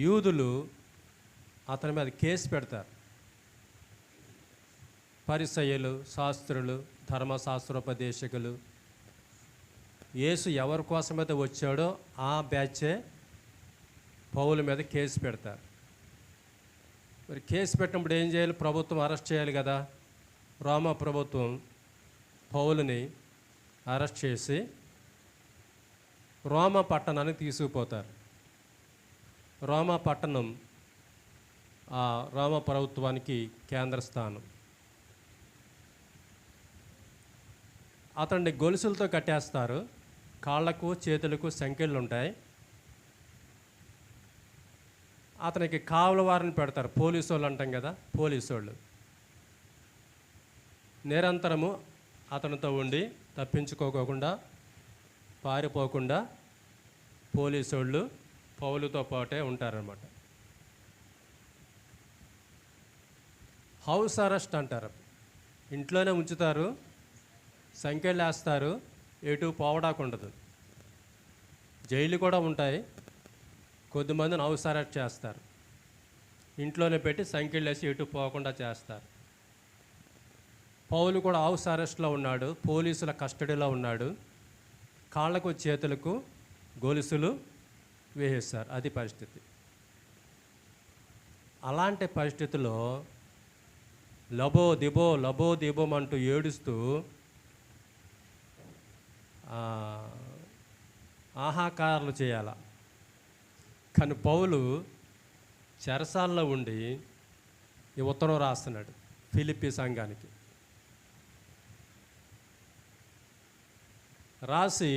యూదులు అతని మీద కేసు పెడతారు. పరిసయ్యులు, శాస్త్రులు, ధర్మశాస్త్రోపదేశకులు యేసు ఎవరి కోసమైతే వచ్చాడో ఆ బ్యాచే పౌలు మీద కేసు పెడతారు. మరి కేసు పెట్టినప్పుడు ఏం చేయాలి? ప్రభుత్వం అరెస్ట్ చేయాలి కదా. రోమా ప్రభుత్వం పౌలుని అరెస్ట్ చేసి రోమా పట్టణానికి తీసుకుపోతారు. రోమా పట్టణం ఆ రోమా ప్రభుత్వానికి కేంద్ర స్థానం. అతన్ని గొలుసులతో కట్టేస్తారు. కాళ్లకు చేతులకు సంకెళ్ళు ఉంటాయి. అతనికి కావలి వారిని పెడతారు. పోలీసు వాళ్ళు అంటాం కదా, పోలీసు వాళ్ళు నిరంతరము అతనితో ఉండి తప్పించుకోకుండా, పారిపోకుండా పోలీసు వాళ్ళు పౌలుతో పాటే ఉంటారన్నమాట. హౌస్ అరెస్ట్ అంటారు. ఇంట్లోనే ఉంచుతారు, సంఖ్యలు వేస్తారు, ఎటు పోవడానికి ఉండదు. జైలు కూడా ఉంటాయి. కొద్దిమందిని హౌస్ అరెస్ట్ చేస్తారు, ఇంట్లోనే పెట్టి సంఖ్యలు వేసి ఎటు పోకుండా చేస్తారు. పౌలు కూడా హౌస్ అరెస్ట్లో ఉన్నాడు, పోలీసుల కస్టడీలో ఉన్నాడు. కాళ్ళకు చేతులకు గొలుసులు వేసేస్తారు. అది పరిస్థితి. అలాంటి పరిస్థితిలో లబో దిబో అంటూ ఏడుస్తూ ఆహాకారాలు చేయాల. కానీ పౌలు చెరసాల్లో ఉండి ఈ ఉత్తరం రాస్తున్నాడు ఫిలిప్పీ సంఘానికి. రాసి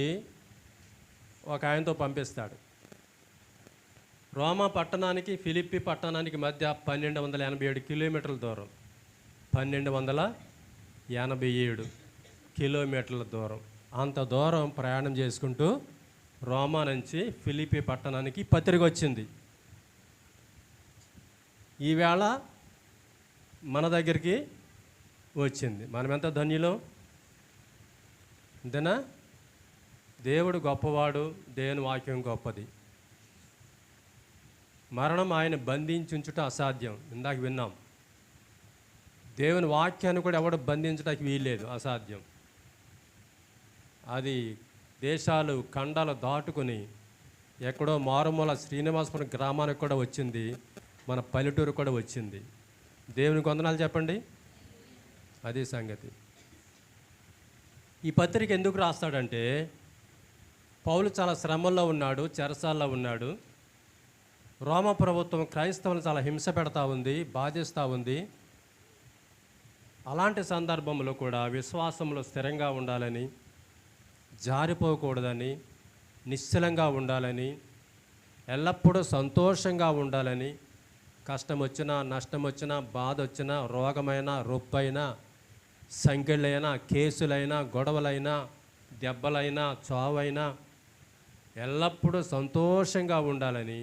ఒక ఆయనతో పంపిస్తాడు. రోమా పట్టణానికి ఫిలిప్పీ పట్టణానికి మధ్య 1287 కిలోమీటర్ల దూరం. 1287 కిలోమీటర్ల దూరం. అంత దూరం ప్రయాణం చేసుకుంటూ రోమా నుంచి ఫిలిప్పీ పట్టణానికి పత్రిక వచ్చింది. ఈవేళ మన దగ్గరికి వచ్చింది. మనం ఎంత ధన్యులం అంతేనా? దేవుడు గొప్పవాడు, దేవుని వాక్యం గొప్పది. మరణం ఆయన బంధించుట అసాధ్యం. ఇందాక విన్నాం. దేవుని వాక్యాన్ని కూడా ఎవడు బంధించడానికి వీల్లేదు, అసాధ్యం. అది దేశాలు ఖండాలు దాటుకుని ఎక్కడో మారుమూల శ్రీనివాసపురం గ్రామానికి కూడా వచ్చింది, మన పల్లెటూరు కూడా వచ్చింది. దేవునికి వందనాలు చెప్పండి. అది సంగతి. ఈ పత్రిక ఎందుకు రాస్తాడంటే పౌలు చాలా శ్రమల్లో ఉన్నాడు, చెరసాల్లో ఉన్నాడు. రోమా ప్రభుత్వం క్రైస్తవులను చాలా హింస పెడతా ఉంది, బాధిస్తూ ఉంది. అలాంటి సందర్భంలో కూడా విశ్వాసంలో స్థిరంగా ఉండాలని, జారిపోకూడదని, నిశ్చలంగా ఉండాలని, ఎల్లప్పుడూ సంతోషంగా ఉండాలని, కష్టం వచ్చినా, నష్టం వచ్చినా, బాధ వచ్చినా, రోగమైనా, రొప్పైనా, సంఖ్యలైనా, కేసులైనా, గొడవలైనా, దెబ్బలైనా, చావైనా ఎల్లప్పుడూ సంతోషంగా ఉండాలని,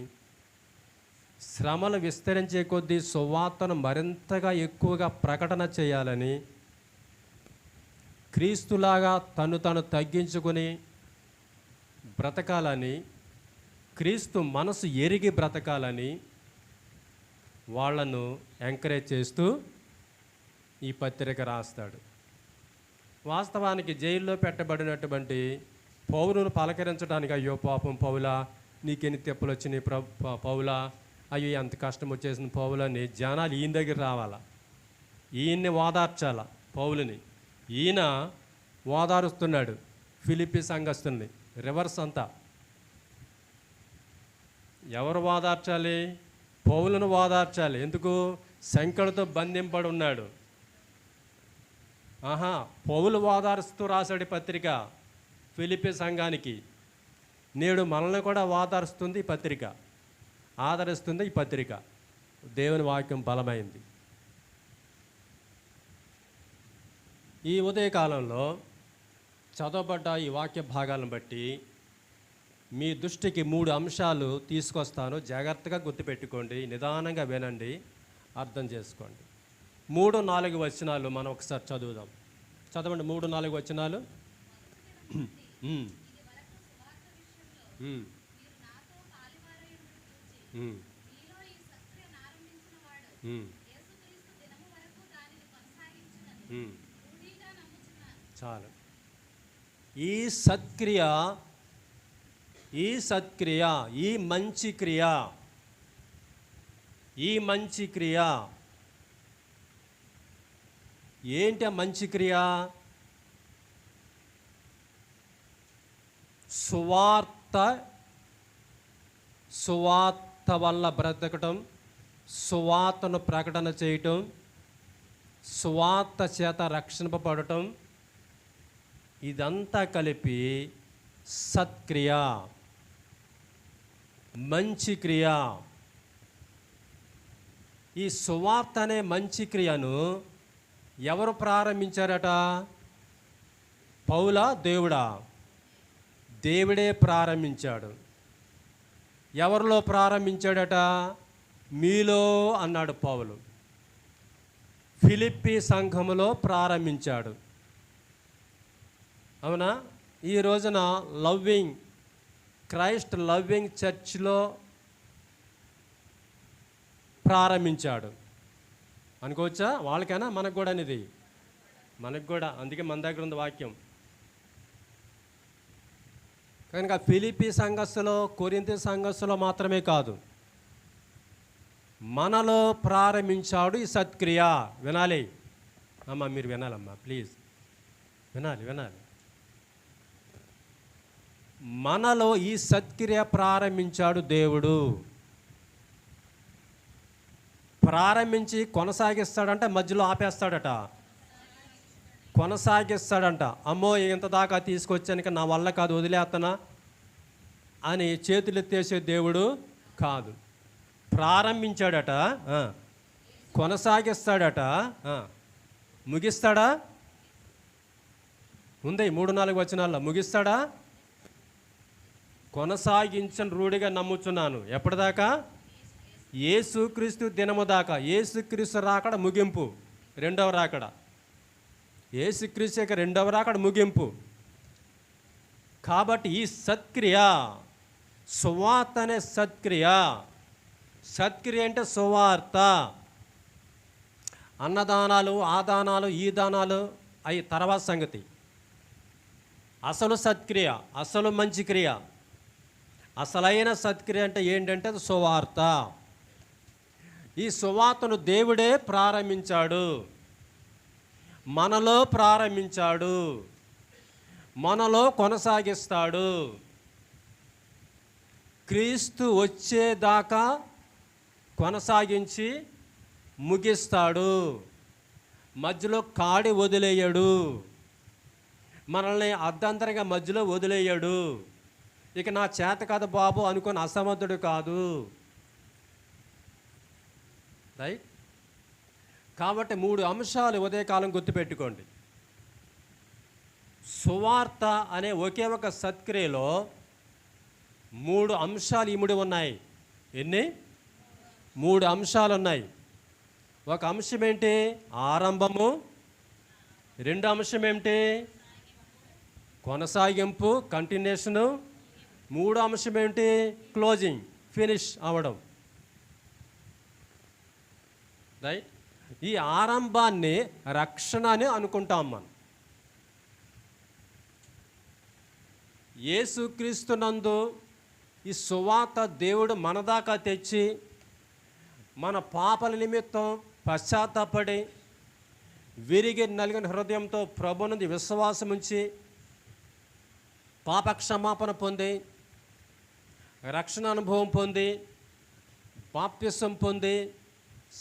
శ్రమలు విస్తరించే కొద్దీ సువార్తను మరింతగా ఎక్కువగా ప్రకటన చేయాలని, క్రీస్తులాగా తను తగ్గించుకొని బ్రతకాలని, క్రీస్తు మనసు ఎరిగి బ్రతకాలని వాళ్ళను ఎంకరేజ్ చేస్తూ ఈ పత్రిక రాస్తాడు. వాస్తవానికి జైల్లో పెట్టబడినటువంటి పౌలును పలకరించడానికి, అయ్యో పాపం పౌలా, నీకెన్ని తెప్పులు వచ్చినాయి పౌలా, అయ్యో ఎంత కష్టం వచ్చేసింది పౌలని జనాలు ఈయన దగ్గర రావాలా, ఈయన్ని ఓదార్చాల పౌలుని. ఈయన ఓదారుస్తున్నాడు ఫిలిప్పీ సంఘస్థుల్ని. రివర్స్ అంతా. ఎవరు ఓదార్చాలి? పౌలును ఓదార్చాలి. ఎందుకు? సంఖ్యలతో బంధింపడి ఉన్నాడు. పౌలు ఓదారుస్తూ రాశాడు పత్రిక ఫిలిప్పీ సంఘానికి. నేడు మనల్ని కూడా ఓదారుస్తుంది ఈ పత్రిక, ఆదరిస్తుంది ఈ పత్రిక. దేవుని వాక్యం బలమైంది. ఈ ఉదయకాలంలో చదవబడ్డ ఈ వాక్య భాగాలను బట్టి మీ దృష్టికి 3 అంశాలు తీసుకొస్తాను. జాగ్రత్తగా గుర్తుపెట్టుకోండి, నిదానంగా వినండి, అర్థం చేసుకోండి. 3-4 వచనాలు మనం ఒకసారి చదువుదాం. చదవండి 3-4 వచనాలు. ఉమ్, ఉమ్. చాలు. ఈ సత్క్రియ, ఈ సత్క్రియ, ఈ మంచి క్రియ, ఈ మంచి క్రియ ఏంటి? ఆ మంచి క్రియ సువార్త, సువార్త వల్ల బ్రతకటం, సువార్తను ప్రకటన చేయటం, సువార్త చేత రక్షింపబడటం, ఇదంతా కలిపి సత్క్రియ, మంచి క్రియ. ఈ సువార్త అనే మంచి క్రియను ఎవరు ప్రారంభించారట? పౌలా, దేవుడా? దేవుడే ప్రారంభించాడు. ఎవరిలో ప్రారంభించాడట? మీలో అన్నాడు పౌలు. ఫిలిప్పీ సంఘములో ప్రారంభించాడు. అవునా? ఈ రోజున లవ్వింగ్ క్రైస్ట్ లవ్వింగ్ చర్చ్లో ప్రారంభించాడు అనుకోవచ్చా? వాళ్ళకైనా మనకు కూడా అనేది, మనకు కూడా. అందుకే మన దగ్గర ఉంది వాక్యం. కనుక ఫిలిప్పీ సంఘస్థులో, కొరింథీ సంఘస్థులో మాత్రమే కాదు, మనలో ప్రారంభించాడు ఈ సత్క్రియ. వినాలి అమ్మా, మీరు వినాలమ్మా, ప్లీజ్ వినాలి, వినాలి. మనలో ఈ సత్క్రియ ప్రారంభించాడు దేవుడు. ప్రారంభించి కొనసాగిస్తాడంట, మధ్యలో ఆపేస్తాడట. కొనసాగిస్తాడంట. అమ్మో ఇంత దాకా తీసుకొచ్చానిక నా వల్ల కాదు, వదిలేస్తానా అని చేతులు ఎత్తేసే దేవుడు కాదు. ప్రారంభించాడట, కొనసాగిస్తాడట, ముగిస్తాడా? ఉంది 3-4 వచనాల్లో. ముగిస్తాడా? కొనసాగించని రూఢిగా నమ్ముచున్నాను. ఎప్పటిదాకా? యేసుక్రీస్తు దినము దాకా. యేసుక్రీస్తు రాకడ ముగింపు, రెండవ రాకడ. యేసుక్రీస్తు యొక్క రెండవ రాకడ ముగింపు. కాబట్టి ఈ సత్క్రియ, సువార్త అనే సత్క్రియ. సత్క్రియ అంటే సువార్త. అన్నదానాలు, ఆ దానాలు, ఈ దానాలు అవి తర్వాత సంగతి. అసలు సత్క్రియ, అసలు మంచి క్రియ, అసలైన సత్క్రియ అంటే ఏంటంటే అది సువార్త. ఈ సువార్తను దేవుడే ప్రారంభించాడు, మనలో ప్రారంభించాడు, మనలో కొనసాగిస్తాడు. క్రీస్తు వచ్చేదాకా కొనసాగించి ముగిస్తాడు. మధ్యలో కాడి వదిలేయడు, మనల్ని అర్ధంతరంగా మధ్యలో వదిలేయడు. ఇక నా చేత కాదు బాబు అనుకొని అసమర్థుడు కాదు. రైట్? కాబట్టి 3 అంశాలు ఉదయకాలం గుర్తుపెట్టుకోండి. సువార్త అనే ఒకే ఒక సత్క్రియలో 3 అంశాలు ఇమిడి ఉన్నాయి. ఎన్ని? 3 అంశాలు ఉన్నాయి. ఒక అంశం ఏంటి? ఆరంభము. 2 అంశం ఏమిటి? కొనసాగింపు, కంటిన్యూషను. 3 అంశం ఏంటి? క్లోజింగ్, ఫినిష్ అవ్వడం. రైట్? ఈ ఆరంభాన్ని రక్షణ అని అనుకుంటాం మనం. యేసుక్రీస్తునందు ఈ సువార్త దేవుడు మనదాకా తెచ్చి, మన పాపల నిమిత్తం పశ్చాత్తాపడి, విరిగి నలిగిన హృదయంతో ప్రభునందు విశ్వాసం ఉంచి, పాపక్షమాపణ పొంది, రక్షణ అనుభవం పొంది, బాప్తిసం పొంది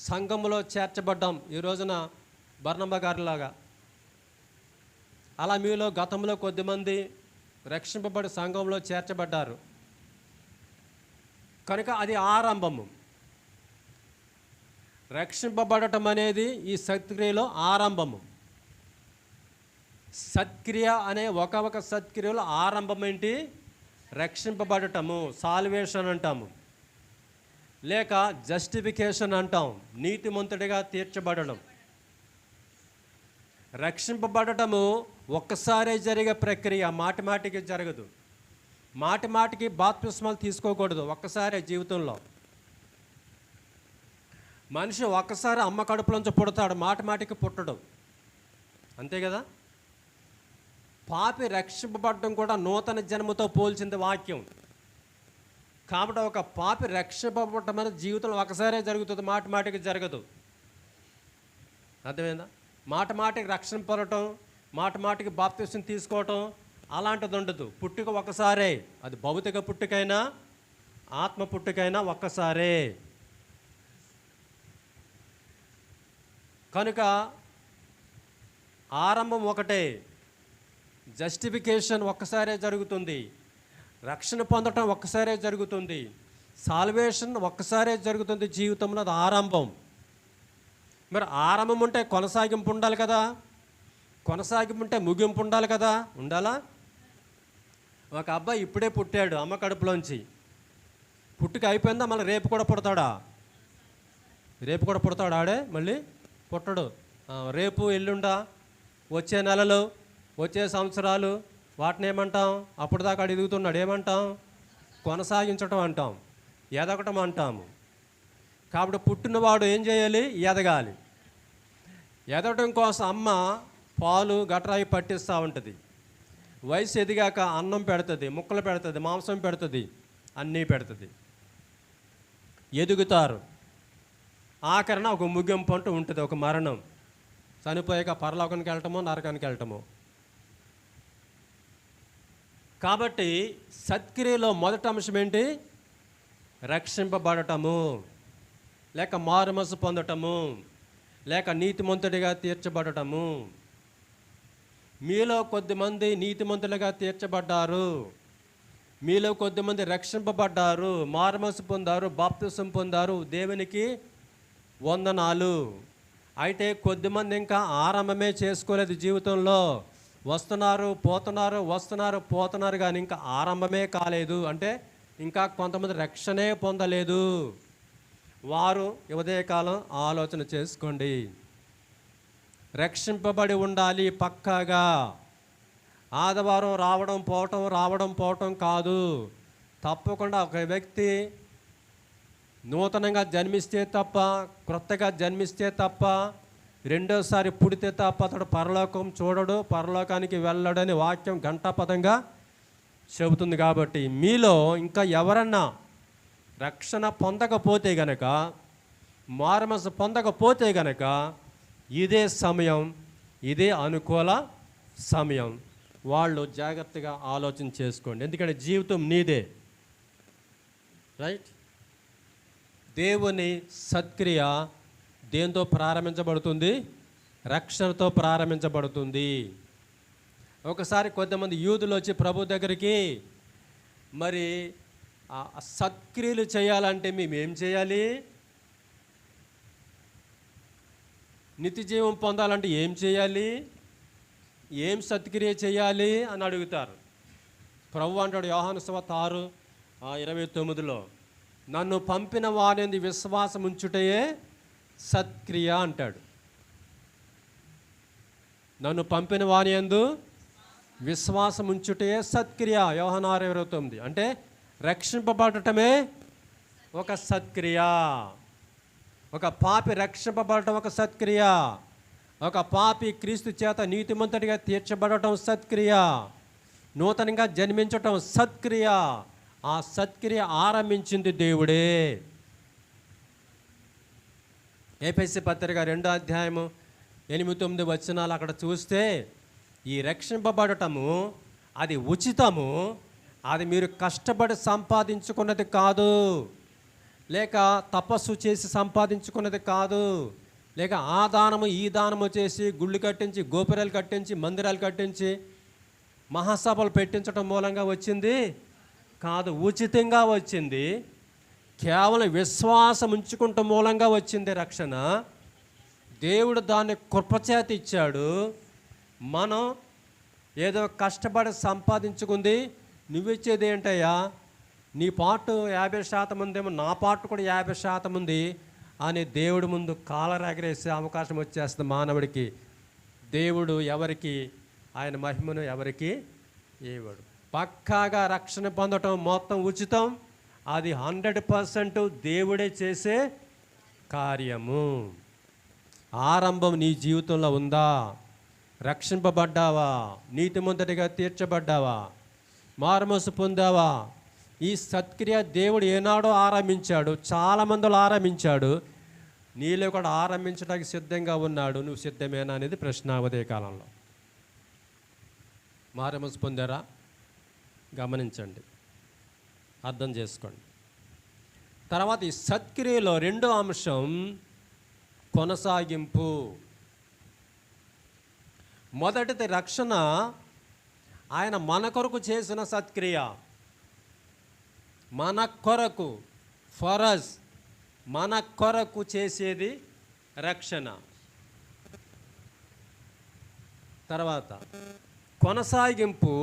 సంఘములో చేర్చబడ్డాం. ఈ రోజున బర్నబా గారిలాగా. అలా మీలో గతంలో కొద్దిమంది రక్షింపబడి సంఘంలో చేర్చబడ్డారు. కనుక అది ఆరంభము. రక్షింపబడటం అనేది ఈ సత్క్రియలో ఆరంభము. సత్క్రియ అనే ఒక సత్క్రియలో ఆరంభం ఏంటి? రక్షింపబడటము, సాల్వేషన్ అంటాము, లేక జస్టిఫికేషన్ అంటాం, నీతిమంతుడిగా తీర్చబడడం. రక్షింపబడటము ఒక్కసారే జరిగే ప్రక్రియ, మాటి మాటికి జరగదు. మాటి మాటికి బాప్తిస్మాలు తీసుకోకూడదు, ఒక్కసారే జీవితంలో. మనిషి ఒక్కసారి అమ్మ కడుపులోంచి పుడతాడు, మాటి మాటికి పుట్టడం, అంతే కదా. పాపి రక్షింపబడడం కూడా నూతన జన్మతో పోల్చింది వాక్యం. కాబట్టి ఒక పాపి రక్షింపబడటం అనేది జీవితంలో ఒకసారే జరుగుతుంది, మాటి మాటికి జరగదు. అర్థమైందా? మాట మాటికి రక్షణ పొందటం, మాట మాటికి బాప్తిసం తీసుకోవటం అలాంటిది ఉండదు. పుట్టుక ఒకసారే, అది భౌతిక పుట్టుకైనా ఆత్మ పుట్టుకైనా ఒక్కసారే. కనుక ఆరంభం ఒకటే, జస్టిఫికేషన్ ఒక్కసారే జరుగుతుంది, రక్షణ పొందటం ఒక్కసారే జరుగుతుంది, సాల్వేషన్ ఒక్కసారే జరుగుతుంది జీవితంలో. అది ఆరంభం. మరి ఆరంభం ఉంటే కొనసాగింపు ఉండాలి కదా, కొనసాగింపు ఉంటే ముగింపు ఉండాలి కదా, ఉండాలా? ఒక అబ్బాయి ఇప్పుడే పుట్టాడు అమ్మ కడుపులోంచి, పుట్టుక అయిపోయిందా? మళ్ళీ రేపు కూడా పుడతాడా? రేపు కూడా పుడతాడు ఆడే, మళ్ళీ పుట్టడు. రేపు ఎల్లుండా, వచ్చే నెలలు, వచ్చే సంవత్సరాలు, వాటిని ఏమంటాం? అప్పుడు దాకా ఎదుగుతున్నాడు, ఏమంటాం? కొనసాగించటం అంటాం, ఎదగటం అంటాము. కాబట్టి పుట్టినవాడు ఏం చేయాలి? ఎదగాలి. ఎదగటం కోసం అమ్మ పాలు గట్రాయి పట్టిస్తూ ఉంటుంది. వయసు ఎదిగాక అన్నం పెడుతుంది, ముక్కలు పెడుతుంది, మాంసం పెడుతుంది, అన్నీ పెడుతుంది. ఎదుగుతారు. ఆఖరణ ఒక ముగింపు అంటూ ఉంటుంది, ఒక మరణం. చనిపోయాక పరలోకానికి వెళ్ళటమో నరకానికి వెళ్ళటమో. కాబట్టి సత్క్రియలో మొదటి అంశం ఏంటి? రక్షింపబడటము, లేక మారుమనసు పొందటము, లేక నీతిమంతుడిగా తీర్చబడటము. మీలో కొద్దిమంది నీతిమంతులుగా తీర్చబడ్డారు, మీలో కొద్దిమంది రక్షింపబడ్డారు, మారుమనసు పొందారు, బాప్తిసం పొందారు, దేవునికి వందనాలు. అయితే కొద్దిమంది ఇంకా ఆరంభమే చేసుకోలేదు జీవితంలో. వస్తున్నారు పోతున్నారు, వస్తున్నారు పోతున్నారు, కానీ ఇంకా ఆరంభమే కాలేదు. అంటే ఇంకా కొంతమంది రక్షణే పొందలేదు. వారు ఉదయకాలం ఆలోచన చేసుకోండి. రక్షింపబడి ఉండాలి పక్కాగా. ఆదివారం రావడం పోవటం కాదు. తప్పకుండా ఒక వ్యక్తి నూతనంగా జన్మిస్తే తప్ప, క్రొత్తగా జన్మిస్తే తప్ప, రెండోసారి పుడితే తప్ప అతడు పరలోకం చూడడు, పరలోకానికి వెళ్ళడని వాక్యం ఘంటాపదంగా చెబుతుంది. కాబట్టి మీలో ఇంకా ఎవరన్నా రక్షణ పొందకపోతే గనక, మారుమనసు పొందకపోతే గనక ఇదే సమయం, ఇదే అనుకూల సమయం. వాళ్ళు జాగ్రత్తగా ఆలోచన చేసుకోండి. ఎందుకంటే జీవితం నీదే, రైట్? దేవుని సత్క్రియ దేంతో ప్రారంభించబడుతుంది? రక్షణతో ప్రారంభించబడుతుంది. ఒకసారి కొంతమంది యూదులు వచ్చి ప్రభు దగ్గరికి, మరి సత్క్రియలు చేయాలంటే మేము ఏం చేయాలి? నిత్య జీవం పొందాలంటే ఏం చేయాలి? ఏం సత్క్రియ చేయాలి అని అడుగుతారు. ప్రభు అంటాడు యోహాను సువార్త 6:29లో, నన్ను పంపిన వారిని విశ్వాసం ఉంచుటయే సత్క్రియ అంటాడు. నన్ను పంపిన వారి యందు విశ్వాసం ఉంచుటయే సత్క్రియ. యోహాను 6:29 అంటే రక్షింపబడటమే ఒక సత్క్రియ. ఒక పాపి రక్షింపబడటం ఒక సత్క్రియ. ఒక పాపి క్రీస్తు చేత నీతిమంతుడిగా తీర్చబడటం సత్క్రియ. నూతనంగా జన్మించటం సత్క్రియ. ఆ సత్క్రియ ఆరంభించింది దేవుడే. ఎఫెసీ పత్రిక 2:8-9 అక్కడ చూస్తే, ఈ రక్షింపబడటము అది ఉచితము, అది మీరు కష్టపడి సంపాదించుకున్నది కాదు, లేక తపస్సు చేసి సంపాదించుకున్నది కాదు, లేక ఆ దానము ఈ దానము చేసి గుళ్ళు కట్టించి, గోపురాలు కట్టించి, మందిరాలు కట్టించి, మహాసభలు పెట్టించడం మూలంగా వచ్చింది కాదు. ఉచితంగా వచ్చింది. కేవలం విశ్వాసం ఉంచుకుంటం మూలంగా వచ్చింది రక్షణ. దేవుడు దాన్ని కృపచేత ఇచ్చాడు. మనం ఏదో కష్టపడి సంపాదించుకుంది. నువ్విచ్చేది ఏంటయ్యా? నీ పాటు 50% ఉందేమో, నా పాటు కూడా 50% ఉంది అని దేవుడి ముందు కాలరెగరేసే అవకాశం వచ్చేస్తుంది మానవుడికి. దేవుడు ఎవరికి ఆయన మహిమను ఎవరికి ఇవ్వడు. పక్కాగా రక్షణ పొందటం మొత్తం ఉచితం. అది 100% దేవుడే చేసే కార్యము. ఆరంభం నీ జీవితంలో ఉందా? రక్షింపబడ్డావా? నీతిమంతుడిగా తీర్చబడ్డావా? మారుమనసు పొందావా? ఈ సత్క్రియ దేవుడు ఏనాడో ఆరంభించాడు, చాలామందిలో ఆరంభించాడు. నీలో కూడా ఆరంభించడానికి సిద్ధంగా ఉన్నాడు. నువ్వు సిద్ధమేనా అనేది ప్రశ్న ఉదయ కాలంలో. మారుమనసు పొందారా? గమనించండి, అర్థం చేసుకోండి. తర్వాత ఈ సత్క్రియలో రెండో అంశం కొనసాగింపు. మొదటిది రక్షణ, ఆయన మన కొరకు చేసిన సత్క్రియ. మన కొరకు, ఫరస్, మన కొరకు చేసేది రక్షణ. తర్వాత కొనసాగింపు,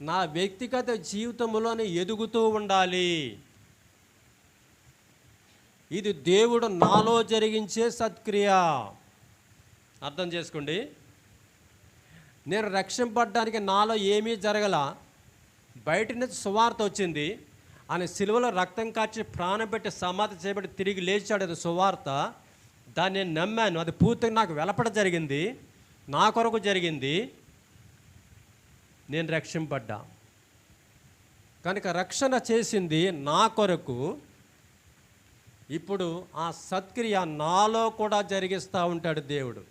నా వ్యక్తిగత జీవితంలోనే ఎదుగుతూ ఉండాలి. ఇది దేవుడు నాలో జరిగించే సత్క్రియ. అర్థం చేసుకోండి. నేను రక్షింపబడ్డానికి నాలో ఏమీ జరగల. బయట నుంచి సువార్త వచ్చింది. ఆయన సిలువలో రక్తం కార్చి ప్రాణం పెట్టి సమాధి చేయబడి తిరిగి లేచాడు. అది సువార్త. దాన్ని నేను నమ్మాను. అది పూర్తిగా నాకు వెలపడ జరిగింది, నా కొరకు జరిగింది. నేను రక్షింపడ్డా. కనుక రక్షణ చేసింది నా కొరకు. ఇప్పుడు ఆ సత్క్రియ నాలో కూడా జరిగిస్తూ ఉంటాడు దేవుడు.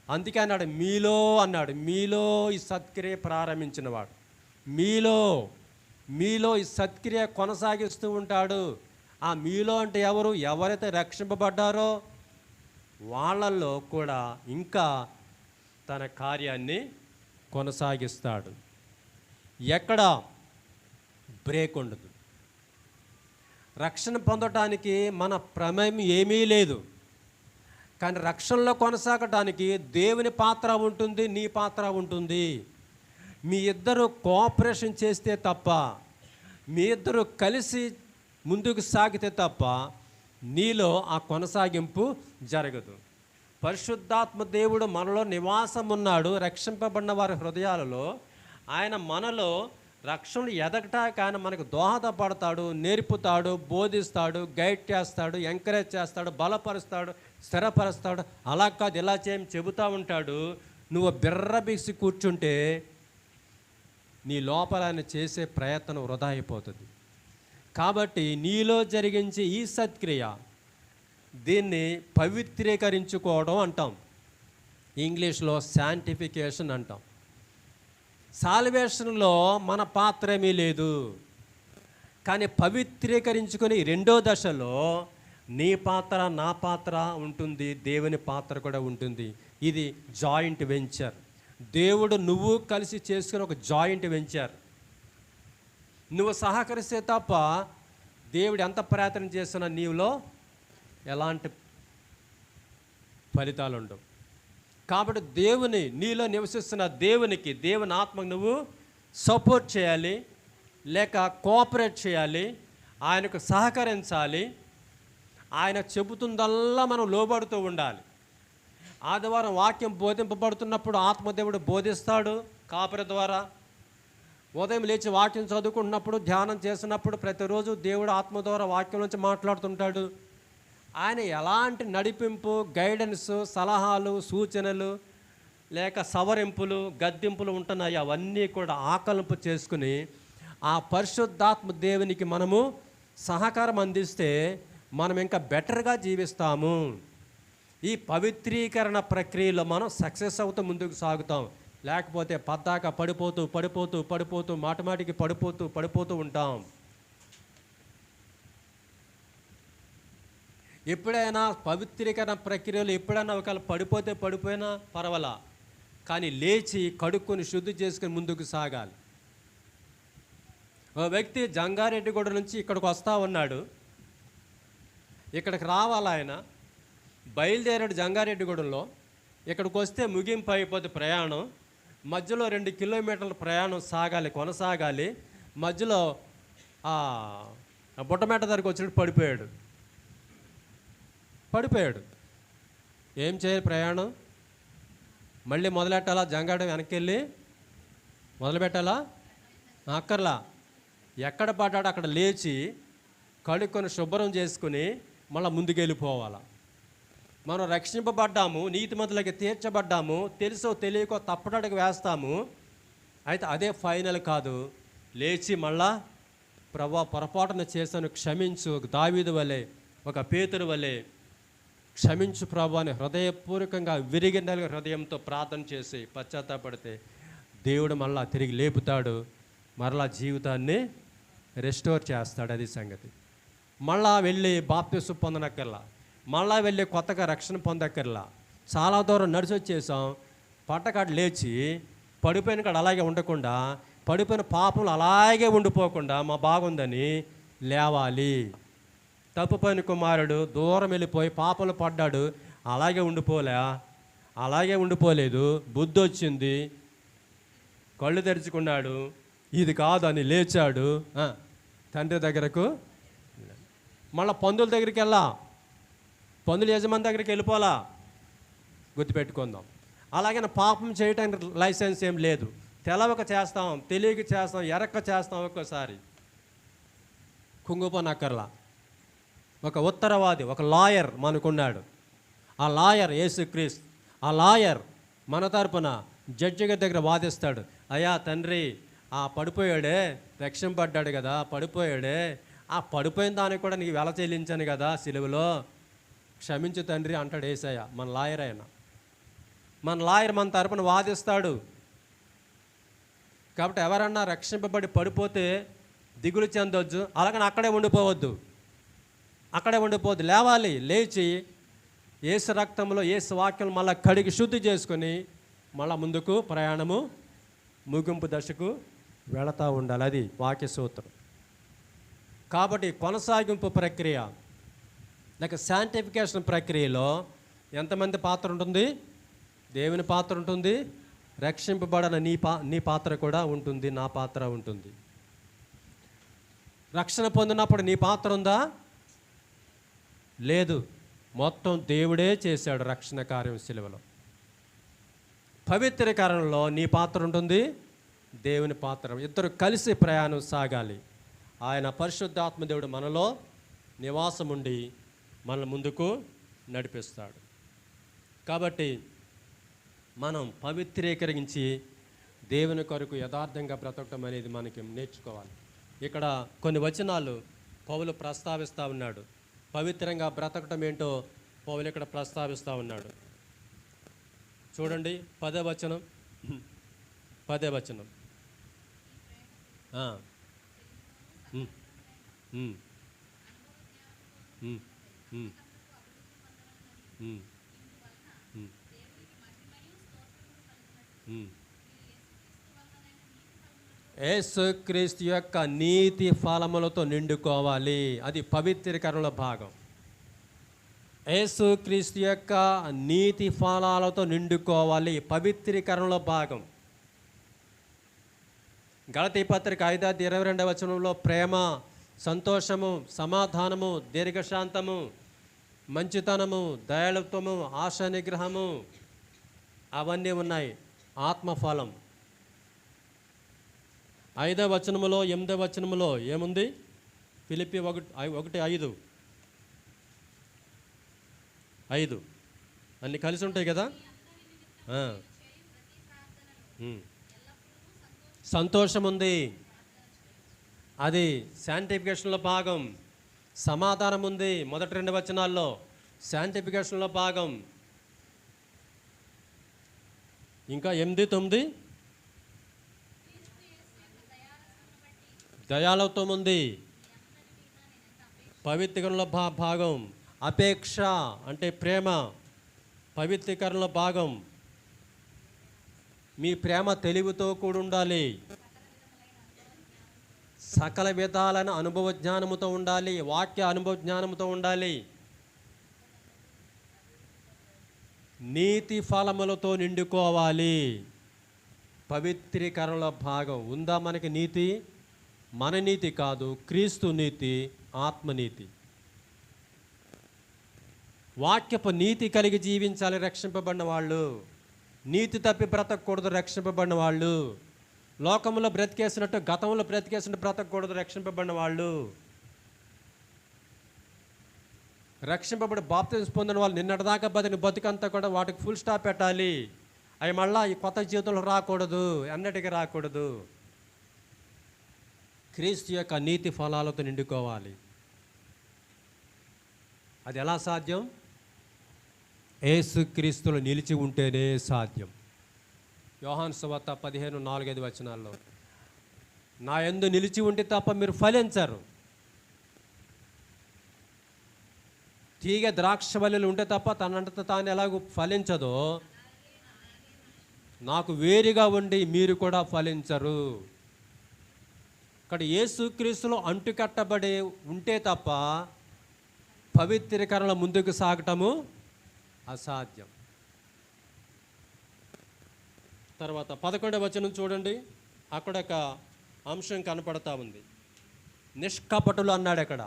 అందుకే అన్నాడు మీలో, అన్నాడు మీలో ఈ సత్క్రియ ప్రారంభించినవాడు. మీలో ఈ సత్క్రియ కొనసాగిస్తూ ఉంటాడు. ఆ మీలో అంటే ఎవరు? ఎవరైతే రక్షింపబడ్డారో వాళ్ళల్లో కూడా ఇంకా తన కార్యాన్ని కొనసాగిస్తాడు. ఎక్కడ బ్రేక్ ఉండదు. రక్షణ పొందటానికి మన ప్రమేయం ఏమీ లేదు. కానీ రక్షణలో కొనసాగటానికి దేవుని పాత్ర ఉంటుంది, నీ పాత్ర ఉంటుంది. మీ ఇద్దరు కోఆపరేషన్ చేస్తే తప్ప, మీ ఇద్దరు కలిసి ముందుకు సాగితే తప్ప నీలో ఆ కొనసాగింపు జరగదు. పరిశుద్ధాత్మ దేవుడు మనలో నివాసం ఉన్నాడు. రక్షింపబడిన వారి హృదయాలలో ఆయన మనలో రక్షణలు ఎదగటానికి ఆయన మనకు దోహదపడతాడు, నేర్పుతాడు, బోధిస్తాడు, గైడ్ చేస్తాడు, ఎంకరేజ్ చేస్తాడు, బలపరుస్తాడు, స్థిరపరుస్తాడు. అలా కాదు ఇలా చేయని చెబుతూ ఉంటాడు. నువ్వు బిర్రబిసి కూర్చుంటే నీ లోపల ఆయన చేసే ప్రయత్నం వృధా అయిపోతుంది. కాబట్టి నీలో జరిగించే ఈ సత్క్రియ, దీన్ని పవిత్రీకరించుకోవడం అంటాం. ఇంగ్లీష్లో శాంటిఫికేషన్ అంటాం. సాల్వేషన్లో మన పాత్ర ఏమీ లేదు. కానీ పవిత్రీకరించుకొని రెండో దశలో నీ పాత్ర, నా పాత్ర ఉంటుంది, దేవుని పాత్ర కూడా ఉంటుంది. ఇది జాయింట్ వెంచర్. దేవుడు నువ్వు కలిసి చేసుకుని ఒక జాయింట్ వెంచర్. నువ్వు సహకరిస్తే తప్ప దేవుడు ఎంత ప్రయత్నం చేస్తున్నా నీవులో ఎలాంటి ఫలితాలు ఉండవు. కాబట్టి దేవుని, నీలో నివసిస్తున్న దేవునికి, దేవుని ఆత్మకు నువ్వు సపోర్ట్ చేయాలి, లేక కోఆపరేట్ చేయాలి, ఆయనకు సహకరించాలి. ఆయన చెబుతుందల్లా మనం లోబడుతూ ఉండాలి. ఆదివారం వాక్యం బోధింపబడుతున్నప్పుడు ఆత్మదేవుడు బోధిస్తాడు కాపరి ద్వారా. ఉదయం లేచి వాక్యం చదువుకుంటున్నప్పుడు, ధ్యానం చేసినప్పుడు ప్రతిరోజు దేవుడు ఆత్మ ద్వారా వాక్యం నుంచి మాట్లాడుతుంటాడు. ఆయన ఎలాంటి నడిపింపు, గైడెన్స్, సలహాలు, సూచనలు, లేక సవరింపులు, గద్దింపులు ఉంటున్నాయి, అవన్నీ కూడా ఆకలింపు చేసుకుని ఆ పరిశుద్ధాత్మ దేవునికి మనము సహకారం అందిస్తే మనం ఇంకా బెటర్గా జీవిస్తాము. ఈ పవిత్రీకరణ ప్రక్రియలో మనం సక్సెస్ అవుతూ ముందుకు సాగుతాం. లేకపోతే పద్దాక పడిపోతూ మాటిమాటికి పడిపోతూ ఉంటాం. ఎప్పుడైనా పవిత్రీకరణ ప్రక్రియలో ఎప్పుడైనా ఒకవేళ పడిపోయినా పర్వాలా, కానీ లేచి కడుక్కొని శుద్ధి చేసుకుని ముందుకు సాగాలి. ఓ వ్యక్తి జంగారెడ్డిగూడ నుంచి ఇక్కడికి వస్తూ ఉన్నాడు. ఇక్కడికి రావాలి ఆయన, బయలుదేరాడు జంగారెడ్డిగూడెంలో. ఇక్కడికి వస్తే ముగింపు అయిపోతే ప్రయాణం. మధ్యలో 2 కిలోమీటర్ల ప్రయాణం కొనసాగాలి. మధ్యలో బుట్టమేట దగ్గరికి వచ్చినట్టు పడిపోయాడు. ఏం చేయాలి? ప్రయాణం మళ్ళీ మొదలెట్టాలా? జంగాడ వెనక్కి వెళ్ళి మొదలు పెట్టాలా? అక్కర్లా. ఎక్కడ పడ్డాడు అక్కడ లేచి కడుక్కొని శుభ్రం చేసుకుని మళ్ళీ ముందుకెళ్ళిపోవాలా. మనం రక్షింపబడ్డాము, నీతిమంతులకి తీర్చబడ్డాము, తెలుసో తెలియకో తప్పటడుగు వేస్తాము. అయితే అదే ఫైనల్ కాదు. లేచి మళ్ళా ప్రభువా పొరపాటున చేశాను క్షమించు, దావీదు వలె, ఒక పేతురు వలె క్షమించు ప్రభువా అని హృదయపూర్వకంగా విరిగిన హృదయంతో ప్రార్థన చేసి పశ్చాత్తాపడితే దేవుడు మళ్ళా తిరిగి లేపుతాడు, మరలా జీవితాన్ని రెస్టోర్ చేస్తాడు. అది సంగతి. మళ్ళా వెళ్ళి బాప్తిసం పొందనక్కర్లా, మళ్ళా వెళ్ళి కొత్తగా రక్షణ పొందక్కర్లా. చాలా దూరం నడిచి వచ్చేసాం, పట్టకాడు లేచి పడిపోయిన కాడ అలాగే ఉండకుండా, పడిపోయిన పాపంలో అలాగే ఉండిపోకుండా మా బాగుందని లేవాలి. తప్పుపోయిన కుమారుడు దూరం వెళ్ళిపోయి పాపంలో పడ్డాడు, అలాగే ఉండిపోలేదు. బుద్ధి వచ్చింది, కళ్ళు తెరుచుకున్నాడు, ఇది కాదు అని లేచాడు, తండ్రి దగ్గరకు. మళ్ళీ పందుల దగ్గరికి పందుల యజమాని దగ్గరికి వెళ్ళిపోలా. గుర్తుపెట్టుకుందాం. అలాగే పాపం చేయటానికి లైసెన్స్ ఏం లేదు. తెలవక చేస్తాం, తెలియక చేస్తాం, ఎరక్క చేస్తాం. ఒక్కోసారి కుంగుపోనక్కర్లా. ఒక ఉత్తరవాది, ఒక లాయర్ మనకున్నాడు. ఆ లాయర్ యేసుక్రీస్తు. ఆ లాయర్ మన తరపున జడ్జి గారి దగ్గర వాదిస్తాడు. అయ్యా తండ్రి, ఆ పడిపోయాడే, రక్షింపడ్డాడు కదా, పడిపోయాడే, ఆ పడిపోయిన దానికి కూడా నీకు వెల చెల్లించాను కదా సిలువలో, క్షమించు తండ్రి అంటాడు యేసయ్య. మన లాయర్ ఆయన. మన లాయర్ మన తరపున వాదిస్తాడు. కాబట్టి ఎవరన్నా రక్షింపబడి పడిపోతే దిగులు చెందొద్దు, అలాగని అక్కడే ఉండిపోవద్దు. లేవాలి. లేచి యేసు రక్తంలో, యేసు వాక్యం మళ్ళీ కడిగి శుద్ధి చేసుకొని మళ్ళీ ముందుకు ప్రయాణము ముగింపు దశకు వెళతా ఉండాలి. అది వాక్య సూత్రం. కాబట్టి కొనసాగింపు ప్రక్రియ లేక శాంటిఫికేషన్ ప్రక్రియలో ఎంతమంది పాత్ర ఉంటుంది? దేవుని పాత్ర ఉంటుంది, రక్షింపబడిన నీ పాత్ర కూడా ఉంటుంది, నా పాత్ర ఉంటుంది. రక్షణ పొందినప్పుడు నీ పాత్ర ఉందా? లేదు. మొత్తం దేవుడే చేశాడు రక్షణ కార్యం సిలువలో. పవిత్రీకరణలో నీ పాత్ర ఉంటుంది, దేవుని పాత్ర. ఇద్దరు కలిసి ప్రయాణం సాగాలి. ఆయన పరిశుద్ధాత్మ దేవుడు మనలో నివాసం ఉండి మనల్ని ముందుకు నడిపిస్తాడు. కాబట్టి మనం పవిత్రీకరించి దేవుని కొరకు యథార్థంగా బ్రతకటం అనేది మనకి నేర్చుకోవాలి. ఇక్కడ కొన్ని వచనాలు పౌలు ప్రస్తావిస్తూ ఉన్నాడు. పవిత్రంగా బ్రతకటం ఏంటో పౌలు ఇక్కడ ప్రస్తావిస్తూ ఉన్నాడు. చూడండి 10వ వచనం. 10వ వచనం. యేసుక్రీస్తు యొక్క నీతి ఫలములతో నిండుకోవాలి. అది పవిత్రీకరణలో భాగం. యేసుక్రీస్తు యొక్క నీతి ఫలాలతో నిండుకోవాలి, పవిత్రీకరణలో భాగం. గలతీ పత్రిక 5:22 వచనంలో ప్రేమ, సంతోషము, సమాధానము, దీర్ఘశాంతము, మంచితనము, దయాళుత్వము, ఆశా నిగ్రహము అవన్నీ ఉన్నాయి. ఆత్మఫలం. 5వ వచనములో 8వ వచనములో ఏముంది? ఫిలిప్పీ 1:5 అన్నీ కలిసి ఉంటాయి కదా. సంతోషం ఉంది, అది శాంటిఫికేషన్లో భాగం. సమాధానం ఉంది, మొదటి 2 వచనాల్లో శాంటిఫికేషన్లో భాగం. ఇంకా 8, 9 దయాళుత్వం ఉంది, పవిత్రీకరణలో భాగం. అపేక్ష అంటే ప్రేమ, పవిత్రీకరణలో భాగం. మీ ప్రేమ తెలివితో కూడి ఉండాలి, సకల విధాలైన అనుభవ జ్ఞానముతో ఉండాలి, వాక్య అనుభవ జ్ఞానముతో ఉండాలి. నీతి ఫలములతో నిండుకోవాలి. పవిత్రీకరణలో భాగం. ఉందా మనకి నీతి? మన నీతి కాదు, క్రీస్తు నీతి, ఆత్మనీతి. వాక్యపు నీతి కలిగి జీవించాలి రక్షింపబడిన వాళ్ళు. నీతి తప్పి బ్రతకూడదు రక్షింపబడిన వాళ్ళు. లోకంలో బ్రతికేసినట్టు, గతంలో బ్రతికేసినట్టు బ్రతకూడదు రక్షింపబడిన వాళ్ళు. రక్షింపబడి బాప్తిజం పొందిన వాళ్ళు నిన్నటిదాకా బతికంతా కూడా వాటికి ఫుల్ స్టాప్ పెట్టాలి. అవి మళ్ళీ ఈ కొత్త జీవితంలో రాకూడదు, ఎన్నటికీ రాకూడదు. క్రీస్తు యొక్క నీతి ఫలాలతో నిండుకోవాలి. అది ఎలా సాధ్యం? యేసు క్రీస్తులో నిలిచి ఉంటేనే సాధ్యం. యోహాను సువార్త 15:4-5 వచనాల్లో, నా యందు నిలిచి ఉంటే తప్ప మీరు ఫలించరు. తీగ ద్రాక్షవల్లిలు ఉంటే తప్ప తనంత తాను ఎలాగూ ఫలించదో, నాకు వేరుగా ఉండి మీరు కూడా ఫలించరు. ఇక్కడ యేసుక్రీస్తులో అంటుకట్టబడి ఉంటే తప్ప పవిత్రీకరణ ముందుకు సాగటము అసాధ్యం. తర్వాత 11వ వచనం చూడండి, అక్కడ ఒక అంశం కనపడతా ఉంది. నిష్కపటులు అన్నాడు అక్కడ.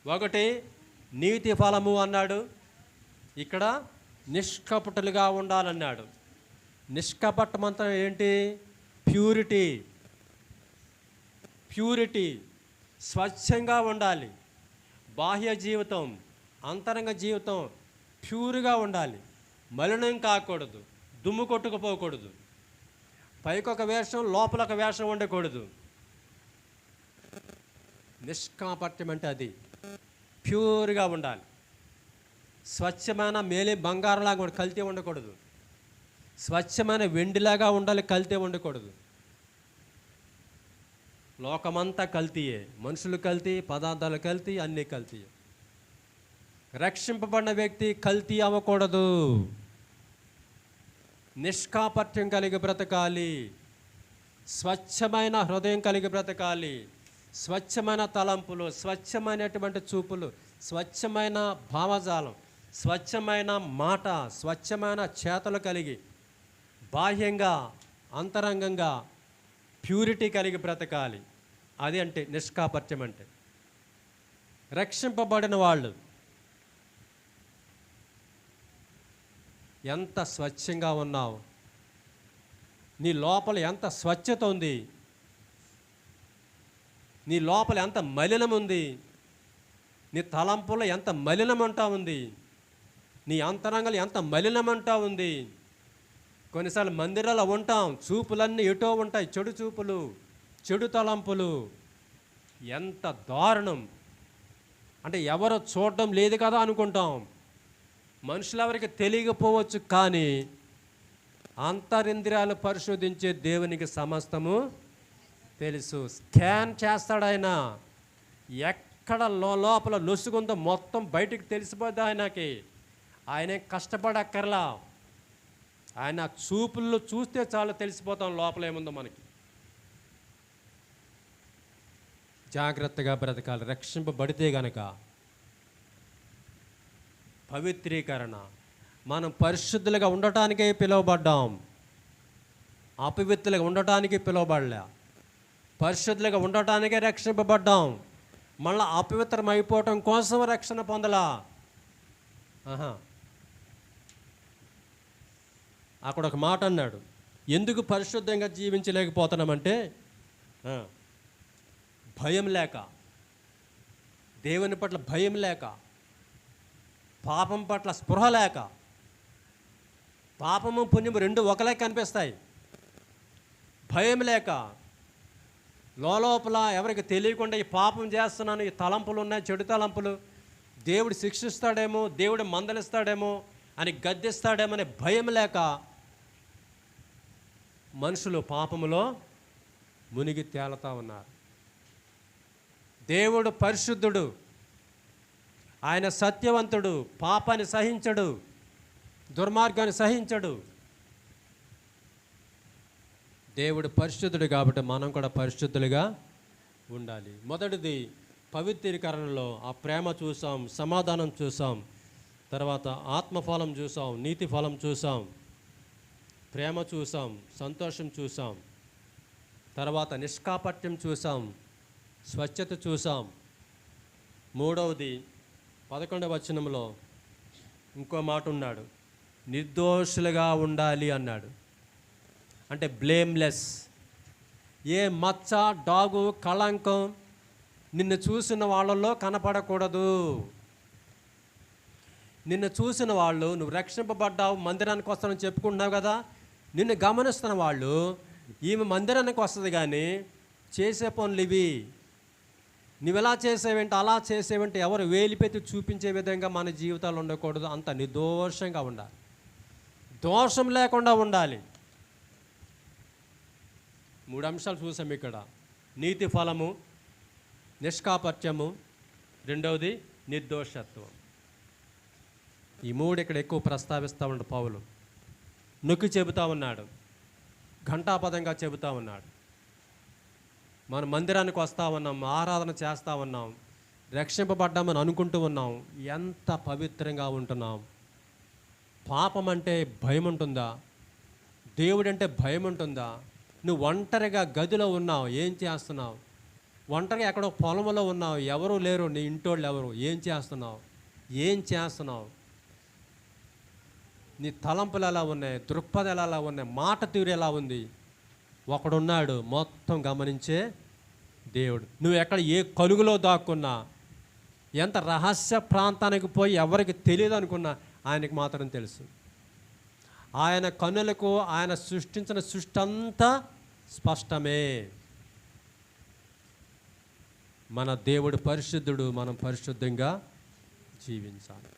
ఒకటి నీతి ఫలము అన్నాడు, ఇక్కడ నిష్కపటులుగా ఉండాలన్నాడు. నిష్కపటం అంతా ఏంటి? ప్యూరిటీ, స్వచ్ఛంగా ఉండాలి. బాహ్య జీవితం, అంతరంగ జీవితం ప్యూర్గా ఉండాలి. మలినం కాకూడదు, దుమ్ము కొట్టుకుపోకూడదు, పైకొక వేషం లోపలొక వేషం ఉండకూడదు. నిష్కాపట్యం అంటే అది, ప్యూర్గా ఉండాలి. స్వచ్ఛమైన మేలే బంగారంలాగా కల్తీ ఉండకూడదు, స్వచ్ఛమైన వెండిలాగా ఉండాలి, కల్తీ ఉండకూడదు. లోకమంతా కల్తీయే, మనుషులు కల్తీ, పదార్థాలు కల్తీ, అన్నీ కల్తీయే. రక్షింపబడిన వ్యక్తి కల్తీ అవ్వకూడదు, నిష్కాపట్యం కలిగి బ్రతకాలి, స్వచ్ఛమైన హృదయం కలిగి బ్రతకాలి, స్వచ్ఛమైన తలంపులు, స్వచ్ఛమైనటువంటి చూపులు, స్వచ్ఛమైన భావజాలం, స్వచ్ఛమైన మాట, స్వచ్ఛమైన చేతలు కలిగి బాహ్యంగా అంతరంగంగా ప్యూరిటీ కలిగి బ్రతకాలి. అది అంటే నిష్కాపట్యం అంటే. రక్షింపబడిన వాళ్ళు ఎంత స్వచ్ఛంగా ఉన్నావు, నీ లోపల ఎంత స్వచ్ఛత ఉంది, నీ లోపల ఎంత మలినం ఉంది, నీ తలంపులో ఎంత మలినమంటా ఉంది, నీ అంతరంగంలో ఎంత మలినమంటా ఉంది. కొన్నిసార్లు మందిరాల్లో ఉంటాం, చూపులన్నీ ఎటో ఉంటాయి, చెడు చూపులు, చెడు తలంపులు. ఎంత దారుణం అంటే ఎవరో చూడడం లేదు కదా అనుకుంటాం. మనుషులు ఎవరికి తెలియకపోవచ్చు, కానీ అంతరింద్రియాలు పరిశోధించే దేవునికి సమస్తము తెలుసు. స్కాన్ చేస్తాడు ఆయన, ఎక్కడ లోపల లొసుగుందో మొత్తం బయటికి తెలిసిపోద్ది ఆయనకి. ఆయనే కష్టపడక్కర్లా, ఆయన చూపుల్లో చూస్తే చాలు తెలిసిపోతాం లోపల ఏముందో మనకి. జాగ్రత్తగా బ్రతకాలి. రక్షింపబడితే గనక పవిత్రీకరణ, మనం పరిశుద్ధులుగా ఉండటానికే పిలువబడ్డాం, అపవిత్రులుగా ఉండటానికి పిలువబడలే. పరిశుద్ధులుగా ఉండటానికే రక్షింపబడ్డాం, మళ్ళీ అపవిత్రం అయిపోవటం కోసం రక్షణ పొందలా. అక్కడ ఒక మాట అన్నాడు, ఎందుకు పరిశుద్ధంగా జీవించలేకపోతున్నామంటే భయం లేక, దేవుని పట్ల భయం లేక, పాపం పట్ల స్పృహ లేక. పాపము పుణ్యము రెండు ఒకలే కనిపిస్తాయి. భయం లేక, లోపల ఎవరికి తెలియకుండా ఈ పాపం చేస్తున్నాను, ఈ తలంపులు ఉన్నాయి, చెడు తలంపులు, దేవుడు శిక్షిస్తాడేమో, దేవుడు మందలిస్తాడేమో అని గద్దిస్తాడేమో అనే భయం లేక మనుషులు పాపములో మునిగి తేలుతా ఉన్నారు. దేవుడు పరిశుద్ధుడు, ఆయన సత్యవంతుడు, పాపాన్ని సహించడు, దుర్మార్గాన్ని సహించడు. దేవుడు పరిశుద్ధుడు కాబట్టి మనం కూడా పరిశుద్ధులుగా ఉండాలి. మొదటిది పవిత్రీకరణలో ఆ ప్రేమ చూసాం, సమాధానం చూసాం, తర్వాత ఆత్మఫలం చూసాం, నీతి ఫలం చూసాం, ప్రేమ చూసాం, సంతోషం చూసాం, తర్వాత నిష్కాపట్యం చూసాం, స్వచ్ఛత చూసాం. మూడవది 11వ వచనంలో ఇంకో మాట ఉన్నాడు, నిర్దోషులుగా ఉండాలి అన్నాడు. అంటే బ్లేమ్లెస్, ఏ మచ్చ, డాగు, కళంకం నిన్ను చూసిన వాళ్ళల్లో కనపడకూడదు. నిన్ను చూసిన వాళ్ళు, నువ్వు రక్షింపబడ్డావు, మందిరానికి వస్తానని చెప్పుకుంటున్నావు కదా, నిన్ను గమనిస్తున్న వాళ్ళు, ఈమె మందిరానికి వస్తుంది కానీ చేసే పనులు ఇవి, నువ్వు ఎలా చేసేవేంటి అలా చేసేవేంటి ఎవరు వేలిపెత్తి చూపించే విధంగా మన జీవితాలు ఉండకూడదు. అంత నిర్దోషంగా ఉండాలి, దోషం లేకుండా ఉండాలి. 3 అంశాలు చూసాం ఇక్కడ. నీతి ఫలము, నిష్కాపట్యము, రెండవది నిర్దోషత్వం. ఈ 3 ఇక్కడ ఎక్కువ ప్రస్తావిస్తూ ఉన్నాడు పౌలు. నొక్కి చెబుతా ఉన్నాడు, ఘంటాపదంగా చెబుతా ఉన్నాడు. మన మందిరానికి వస్తూ ఉన్నాం, ఆరాధన చేస్తూ ఉన్నాం, రక్షింపబడ్డామని అనుకుంటూ ఉన్నాం. ఎంత పవిత్రంగా ఉంటున్నాం. పాపం అంటే భయం ఉంటుందా? దేవుడంటే భయం ఉంటుందా? నువ్వు ఒంటరిగా గదిలో ఉన్నావు, ఏం చేస్తున్నావు? ఒంటరిగా ఎక్కడో పొలంలో ఉన్నావు, ఎవరు లేరు, నీ ఇంటోళ్ళు ఎవరు, ఏం చేస్తున్నావు? ఏం చేస్తున్నావు? నీ తలంపులు ఎలా ఉన్నాయి, దృక్పథాలు ఎలా ఉన్నాయి, మాట తీరు ఎలా ఉంది? ఒకడున్నాడు మొత్తం గమనించే దేవుడు. నువ్వు ఎక్కడ ఏ కలుగులో దాక్కున్నా, ఎంత రహస్య ప్రాంతానికి పోయి ఎవరికి తెలియదు అనుకున్నా, ఆయనకు మాత్రం తెలుసు. ఆయన కన్నులకు ఆయన సృష్టించిన సృష్టి అంతా స్పష్టమే. మన దేవుడు పరిశుద్ధుడు, మనం పరిశుద్ధంగా జీవించాలి.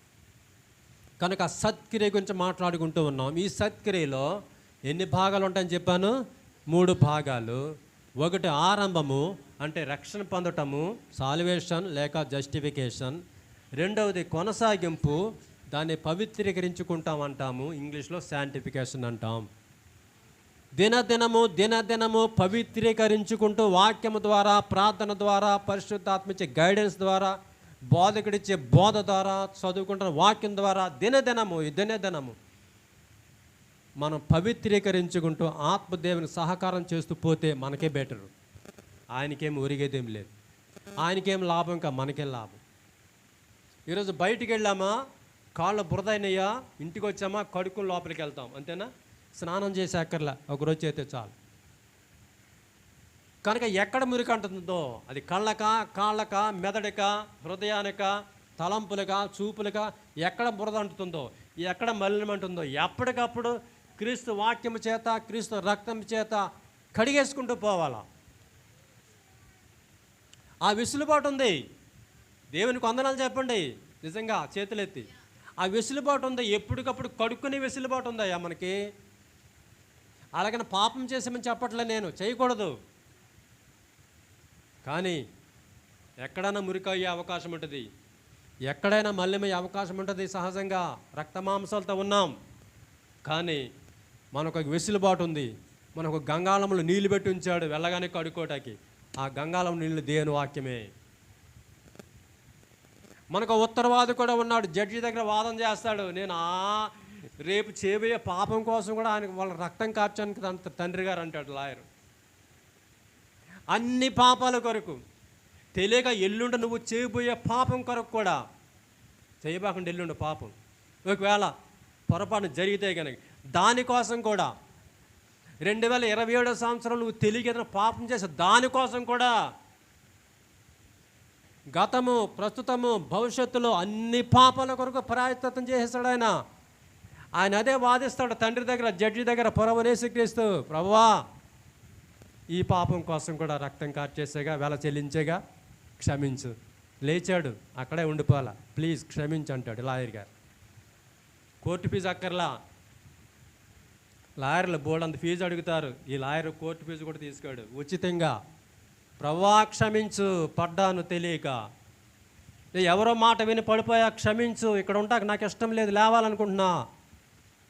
కనుక సత్క్రియ గురించి మాట్లాడుకుంటూ ఉన్నాం. ఈ సత్క్రియలో ఎన్ని భాగాలు ఉంటాయని చెప్పాను? 3 భాగాలు. ఒకటి ఆరంభము, అంటే రక్షణ పొందటము, సాల్వేషన్ లేక జస్టిఫికేషన్. రెండవది కొనసాగింపు, దాన్ని పవిత్రీకరించుకుంటాం అంటాము, ఇంగ్లీష్లో శాంటిఫికేషన్ అంటాం. దినదినము పవిత్రీకరించుకుంటూ వాక్యము ద్వారా, ప్రార్థన ద్వారా, పరిశుద్ధాత్మిచ్చే గైడెన్స్ ద్వారా, బోధకుడిచ్చే బోధ ద్వారా, చదువుకుంటున్న వాక్యం ద్వారా దినదినము మనం పవిత్రీకరించుకుంటూ ఆత్మదేవునికి సహకారం చేస్తూ పోతే మనకే బెటరు. ఆయనకేం ఒరిగేదేం లేదు, ఆయనకేం లాభం, ఇంకా మనకేం లాభం. ఈరోజు బయటికి వెళ్ళామా, కాళ్ళ బురదైనయ్యా, ఇంటికి వచ్చామా, కడుక్కుని లోపలికి వెళ్తాం, అంతేనా? స్నానం చేసే అక్కర్లా, ఒకరోజు చేస్తే చాలు. కనుక ఎక్కడ మురికి అంటుందో, అది కాళ్ళక, మెదడుక, హృదయానిక, తలంపులుగా, చూపులుగా ఎక్కడ బురద అంటుతుందో, ఎక్కడ మలినం అంటుందో, ఎప్పటికప్పుడు క్రీస్తు వాక్యము చేత, క్రీస్తు రక్తం చేత కడిగేసుకుంటూ పోవాలా. ఆ వెసులుబాటు ఉంది. దేవునికి వందనాలు చెప్పండి నిజంగా చేతులెత్తి. ఆ వెసులుబాటు ఉంది, ఎప్పటికప్పుడు కడుక్కునే వెసులుబాటు ఉందయ్యా మనకి. అలాగని పాపం చేసామని చెప్పట్లే, నేను చేయకూడదు. కానీ ఎక్కడైనా మురికయ్యే అవకాశం ఉంటుంది, ఎక్కడైనా మలినమయ్యే అవకాశం ఉంటుంది. సహజంగా రక్తమాంసాలతో ఉన్నాం, కానీ మనకు వెసులుబాటు ఉంది. మనకు గంగాళంలో నీళ్లు పెట్టి ఉంచాడు వెళ్ళగానే కడుక్కోటానికి. ఆ గంగాళం నీళ్ళు దేవుని వాక్యమే. మనకు ఉత్తరవాది కూడా ఉన్నాడు, జడ్జి దగ్గర వాదన చేస్తాడు. నేను రేపు చేయబోయే పాపం కోసం కూడా ఆయనకు వాళ్ళ రక్తం కార్చడానికి తండ్రి గారు అంటాడు లాయరు. అన్ని పాపాల కొరకు తెలియక ఎల్లుండి నువ్వు చేయబోయే పాపం కొరకు కూడా చేయబాకుండా ఎల్లుండి పాపం ఒకవేళ పొరపాటు జరిగితే కనుక దానికోసం కూడా 2027 సంవత్సరం నువ్వు తెలియక ఏదైనా పాపం చేసే దానికోసం కూడా గతము, ప్రస్తుతము, భవిష్యత్తులో అన్ని పాపాల కొరకు ప్రాయశ్చిత్తం చేసేస్తాడు ఆయన. ఆయన అదే వాదిస్తాడు తండ్రి దగ్గర, జడ్జి దగ్గర, ప్రభువైన యేసుక్రీస్తు, ప్రభువా ఈ పాపం కోసం కూడా రక్తం కార్చేసేగా, వేల చెల్లించేగా, క్షమించు. లేచాడు, అక్కడే ఉండిపోవాలా, ప్లీజ్ క్షమించు అంటాడు లాయర్ గారు. కోర్టు ఫీజు అక్కర్లా, లాయర్లు బోర్డు ఫీజు అడుగుతారు. ఈ లాయర్ కోర్టు ఫీజు కూడా తీసుకోడు, ఉచితంగా. ప్రభువా క్షమించు, పడ్డాను తెలియక, ఎవరో మాట విని పడిపోయా, క్షమించు, ఇక్కడ ఉంటాక నాకు ఇష్టం లేదు, లేవాలనుకుంటున్నా,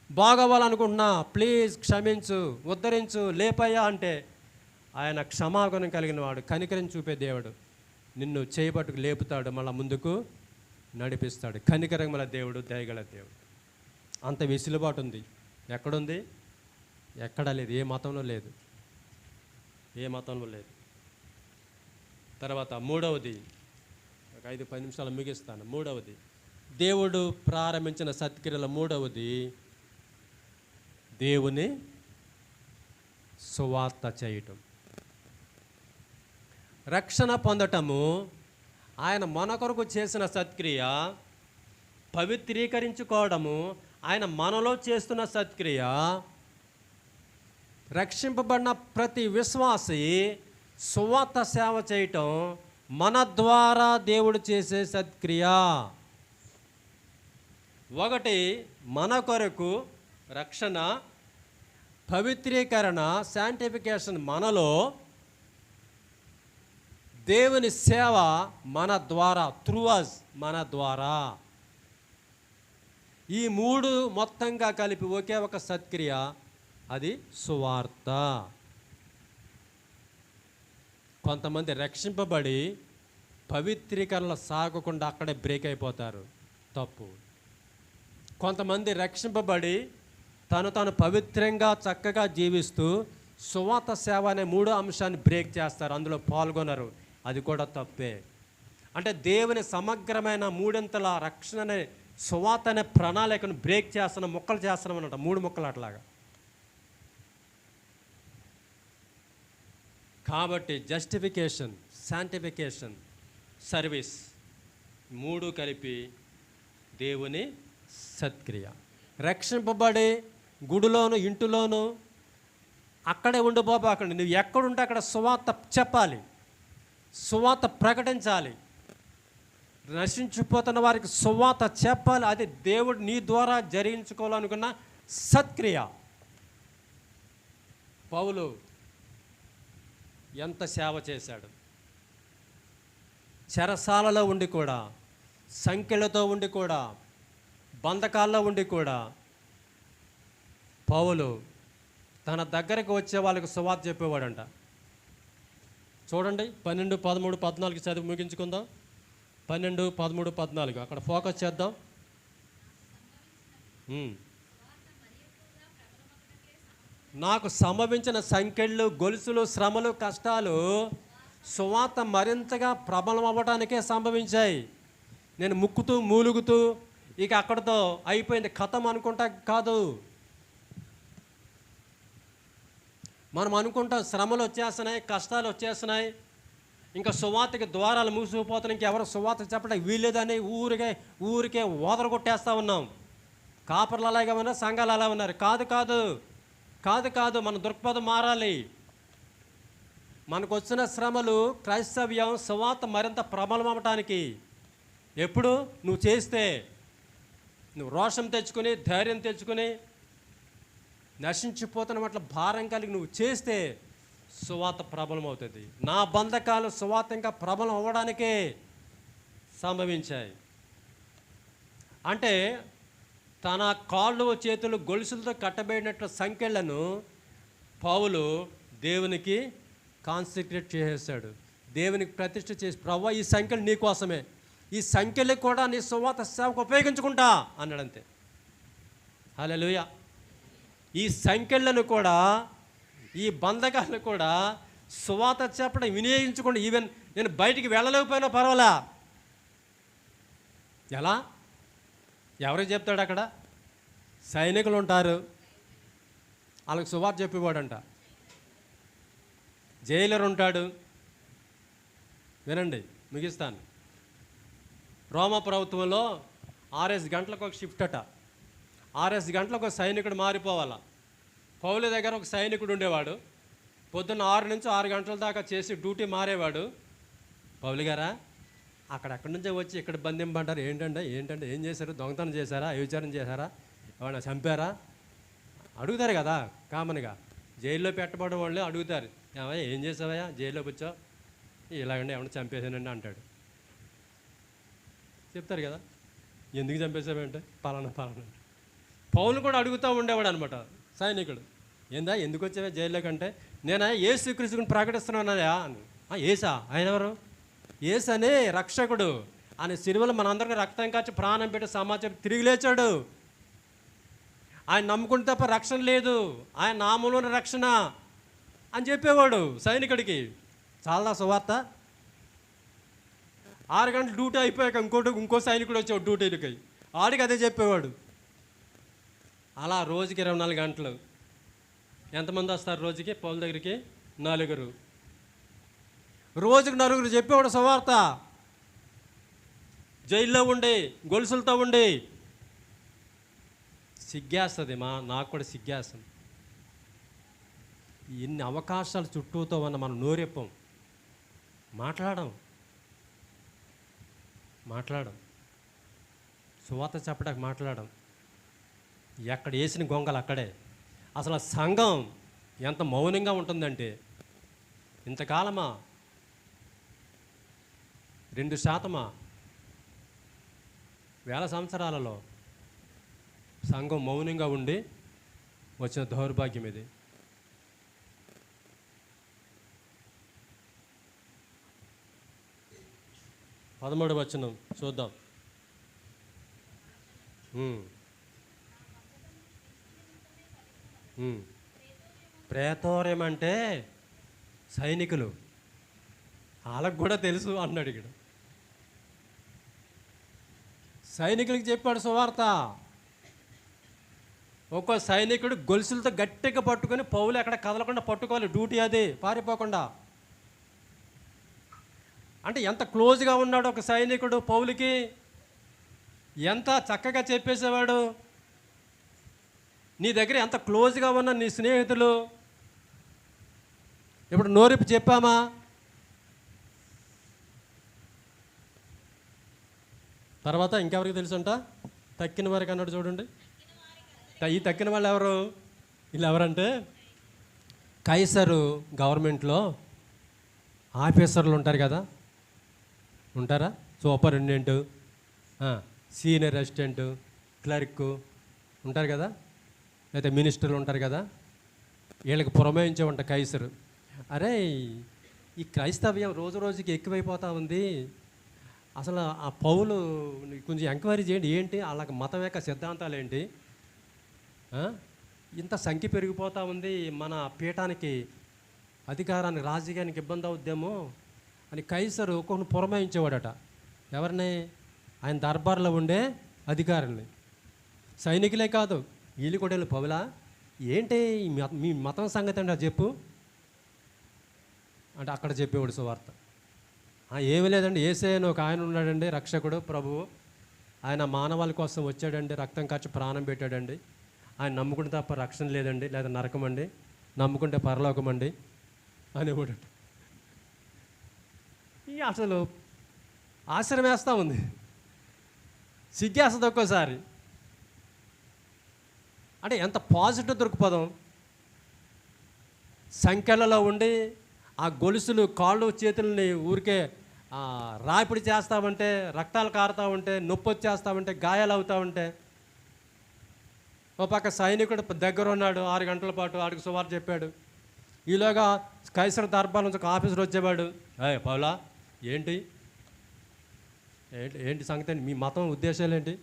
బాగవ్వాలనుకుంటున్నా, ప్లీజ్ క్షమించు, ఉద్ధరించు, లేపయ్యా అంటే ఆయన క్షమాగుణం కలిగిన వాడు, కనికరం చూపే దేవుడు. నిన్ను చేయబట్టుకు లేపుతాడు, మళ్ళీ ముందుకు నడిపిస్తాడు. కనికరం గల దేవుడు, దయగల దేవుడు. అంత వెసులుబాటు ఉంది. ఎక్కడుంది? ఎక్కడా లేదు, ఏ మతంలో లేదు, ఏ మతంలో లేదు. తర్వాత మూడవది, ఒక 5-10 నిమిషాలు ముగిస్తాను. మూడవది, దేవుడు ప్రారంభించిన సత్క్రియల మూడవది దేవుని సువార్త చేయటం, రక్షణ పొందటము. ఆయన మన కొరకు చేసిన సత్క్రియ పవిత్రీకరించుకోవడము ఆయన మనలో చేస్తున్న సత్క్రియ. రక్షింపబడిన ప్రతి విశ్వాసి సువార్త సేవ చేయటం మన ద్వారా దేవుడు చేసే సత్క్రియ. ఒకటి మన కొరకు రక్షణ, పవిత్రీకరణ, శాంటిఫికేషన్ మనలో, దేవుని సేవ మన ద్వారా, త్రూ అస్, మన ద్వారా. ఈ మూడు మొత్తంగా కలిపి ఒకే ఒక సత్క్రియ, అది సువార్త. కొంతమంది రక్షింపబడి పవిత్రీకరణ సాగకుండా అక్కడే బ్రేక్ అయిపోతారు, తప్పు. కొంతమంది రక్షింపబడి తను పవిత్రంగా చక్కగా జీవిస్తూ సువార్త సేవ అనే మూడో అంశాన్ని బ్రేక్ చేస్తారు, అందులో పాల్గొనరు, అది కూడా తప్పే. అంటే దేవుని సమగ్రమైన మూడింతల రక్షణ అనే సువార్త అనే ప్రణాళికను బ్రేక్ చేస్తున్నాం, ముక్కలు చేస్తున్నాం అన్నమాట, మూడు ముక్కలు అట్లాగా. కాబట్టి జస్టిఫికేషన్, శాంటిఫికేషన్, సర్వీస్ మూడు కలిపి దేవుని సత్క్రియ. రక్షింపబడి గుడిలోను ఇంటిలోను అక్కడే ఉండిపోబాకండి. నువ్వు ఎక్కడుంటే అక్కడ సువార్త చెప్పాలి, సువార్త ప్రకటించాలి, నశించిపోతున్న వారికి సువార్త చెప్పాలి. అది దేవుడు నీ ద్వారా జరిగించుకోవాలనుకున్న సత్క్రియ. పౌలు ఎంత సేవ చేశాడు, చెరసాలలో ఉండి కూడా, సంఖ్యలతో ఉండి కూడా, బంధకాల్లో ఉండి కూడా పౌలు తన దగ్గరకు వచ్చే వాళ్ళకి సువార్త చెప్పేవాడంట. చూడండి 12, 13, 14 చదివి ముగించుకుందాం. 12, 13, 14 అక్కడ ఫోకస్ చేద్దాం. నాకు సంభవించిన సంఖ్యలు, గొలుసులు, శ్రమలు, కష్టాలు సువార్త మరింతగా ప్రబలం అవ్వడానికే సంభవించాయి. నేను ముక్కుతూ మూలుగుతూ ఇక అక్కడితో అయిపోయింది కథం అనుకుంటా కాదు. మనం అనుకుంటాం శ్రమలు వచ్చేస్తున్నాయి, కష్టాలు వచ్చేస్తున్నాయి, ఇంకా సువార్తకి ద్వారాలు మూసుకుపోతున్నాయి, ఇంకెవరు సువార్త చెప్పడానికి వీల్లేదని ఊరికే ఓదరగొట్టేస్తూ ఉన్నాం. కాపర్లు అలాగే ఉన్నారు, సంఘాలు అలా ఉన్నారు. కాదు, మన దృక్పథం మారాలి. మనకు వచ్చిన శ్రమలు క్రైస్తవ్యం సువార్త మరింత ప్రబలం అవ్వటానికి. ఎప్పుడు నువ్వు చేస్తే, నువ్వు రోషం తెచ్చుకొని, ధైర్యం తెచ్చుకొని, నశించిపోతున్న వాటి భారం కలిగి నువ్వు చేస్తే సువార్త ప్రబలం అవుతుంది. నా బంధకాలు సువార్త ఇంకా ప్రబలం అవ్వడానికే సంభవించాయి. అంటే తన కాళ్ళు చేతులు గొలుసులతో కట్టబడినట్లు సంఖ్యలను పౌలు దేవునికి కాన్సెక్రేట్ చేసేసాడు, దేవునికి ప్రతిష్ఠ చేసి, ప్రభువా ఈ సంఖ్యలు నీ కోసమే, ఈ సంఖ్యలు కూడా నీ సువార్త సేవకు ఉపయోగించుకుంటా అన్నాడంతే. హల్లెలూయా. ఈ సంఖ్యలను కూడా, ఈ బంధకాలను కూడా సువార్త చెప్పడం వినియోగించుకోండి. ఈవెన్ నేను బయటికి వెళ్ళలేకపోయినా పర్వాలా. ఎలా? ఎవరికి చెప్తాడు? అక్కడ సైనికులు ఉంటారు, వాళ్ళకి సువార్త చెప్పేవాడంట. జైలర్ ఉంటాడు. వినండి, ముగిస్తాను. రోమా ప్రభుత్వంలో 6 గంటలకు ఒక షిఫ్ట్ అట. 6 గంటలకు ఒక సైనికుడు మారిపోవాలా. పౌలు దగ్గర ఒక సైనికుడు ఉండేవాడు, పొద్దున్న 6 నుంచి 6 గంటల దాకా చేసి డ్యూటీ మారేవాడు. పౌలు గారా అక్కడెక్కడి నుంచో వచ్చి ఇక్కడ బంధింపంటారు, ఏంటంటే ఏం చేశారు? దొంగతనం చేశారా? వ్యభిచారం చేశారా? ఏమన్నా చంపారా? అడుగుతారు కదా కామన్గా. జైల్లో పెట్టబడే వాళ్ళు అడుగుతారు, ఏమయ్యా ఏం చేసావయ్యా జైల్లోకి వచ్చావు? ఇలాగండి ఏమన్నా చంపేసానండి అంటాడు. చెప్తారు కదా, ఎందుకు చంపేసావంటే పలానా. పౌలు కూడా అడుగుతూ ఉండేవాడు అనమాట సైనికుడు, ఏందా ఎందుకు వచ్చావా జైల్లోకి అంటే, నేనా యేసుక్రీస్తుని ప్రకటిస్తున్నానయా అని. ఏసా? ఆయన ఎవరు? యేసు అనే రక్షకుడు, ఆయన సిలువలో మనందరికీ రక్తం కాచి ప్రాణం పెట్టి సమాచారం తిరిగి లేచాడు. ఆయన నమ్ముకుంటే తప్ప రక్షణ లేదు, ఆయన నామంలోని రక్షణ అని చెప్పేవాడు సైనికుడికి. చాలా సువార్త. 6 గంటలు డ్యూటీ అయిపోయాక ఇంకో సైనికుడు వచ్చాడు డ్యూటీలకి, ఆడికి అదే చెప్పేవాడు. అలా రోజుకి 24 గంటలు. ఎంతమంది వస్తారు రోజుకి పౌలు దగ్గరికి? 4. రోజుకి 4 చెప్పేవాడు సువార్త. జైల్లో ఉండి గొలుసులతో ఉండి సిగ్గేస్తుంది నాకు కూడా సిగ్గేస్తుంది. ఎన్ని అవకాశాలు చుట్టూతో ఉన్న మనం నోరెప్పం, మాట్లాడం సువార్త చెప్పడానికి మాట్లాడడం. ఎక్కడ వేసిన గొంగలు అక్కడే. అసలు ఆ సంఘం ఎంత మౌనంగా ఉంటుందంటే, ఇంతకాలమా 2% వేల సంవత్సరాలలో సంఘం మౌనంగా ఉండి వచ్చిన దౌర్భాగ్యం ఇది. పదమూడవ వచనం చూద్దాం. ప్రేతోర్యం అంటే సైనికులు, వాళ్ళకు కూడా తెలుసు అన్నాడు. ఇక్కడ సైనికులకి చెప్పాడు సువార్త. ఒక్కో సైనికుడు గొలుసులతో గట్టిగా పట్టుకొని పౌలు ఎక్కడ కదలకుండా పట్టుకోవాలి, డ్యూటీ అది, పారిపోకుండా. అంటే ఎంత క్లోజ్గా ఉన్నాడు ఒక సైనికుడు పౌలుకి, ఎంత చక్కగా చెప్పేసేవాడు. నీ దగ్గర ఎంత క్లోజ్గా ఉన్న నీ స్నేహితులు, ఇప్పుడు నోరిప్పి చెప్పామా? తర్వాత ఇంకెవరికి తెలుసుంట? తక్కిన వారికి అన్నాడు చూడండి. ఈ తక్కిన వాళ్ళు ఎవరు? వీళ్ళు ఎవరంటే కైసరు గవర్నమెంట్లో ఆఫీసర్లు ఉంటారు కదా, ఉంటారా? సూపరింటెండెంట్, సీనియర్ అసిస్టెంట్, క్లర్క్ ఉంటారు కదా, అయితే మినిస్టర్లు ఉంటారు కదా, వీళ్ళకి పురమాయించే ఉంటా కైసరు. అరే ఈ క్రైస్తవ్యం రోజు రోజుకి ఎక్కువైపోతూ ఉంది, అసలు ఆ పౌలు కొంచెం ఎంక్వైరీ చేయండి, ఏంటి వాళ్ళకి మతం యొక్క సిద్ధాంతాలు ఏంటి, ఇంత సంఖ్య పెరిగిపోతూ ఉంది, మన పీఠానికి అధికారానికి రాజకీయానికి ఇబ్బంది అవుద్దేమో అని కైసరు కొన్ని పురమాయించేవాడట. ఎవరిని? ఆయన దర్బార్లో ఉండే అధికారుల్ని. సైనికులే కాదు, వీళ్ళు కూడా వెళ్ళి, పౌలా ఏంటి మీ మతం సంగతి అంటే చెప్పు అంటే అక్కడ చెప్పేవాడు సువార్త. ఏమీ లేదండి, యేసయ్య అని ఒక ఆయన ఉన్నాడండి, రక్షకుడు ప్రభువు, ఆయన మానవాళి కోసం వచ్చాడండి, రక్తం ఖర్చు ప్రాణం పెట్టాడండి, ఆయన నమ్ముకుంటే తప్ప రక్షణ లేదండి, లేదా నరకం అండి, నమ్ముకుంటే పరలోకం అండి అనేవాడు. అసలు ఆశ్చర్యం వేస్తూ ఉంది, సిగ్గేస్తుంది ఒక్కోసారి. అంటే ఎంత పాజిటివ్ దృక్పథం. సంఖ్యలలో ఉండి ఆ గొలుసులు కాళ్ళు చేతుల్ని ఊరికే రాపిడి చేస్తామంటే, రక్తాలు కారుతూ ఉంటే, నొప్పి వచ్చేస్తామంటే, గాయాలు అవుతూ ఉంటే, ఓ పక్క సైనికుడు దగ్గర ఉన్నాడు, 6 గంటల పాటు ఆడికి సువార్త చెప్పాడు. ఈలోగా కైసర్ దర్బార్ నుంచి ఒక ఆఫీసర్ వచ్చేవాడు, పౌలా ఏంటి ఏంటి ఏంటి సంగతి అండి, మీ మతం ఉద్దేశాలు ఏంటి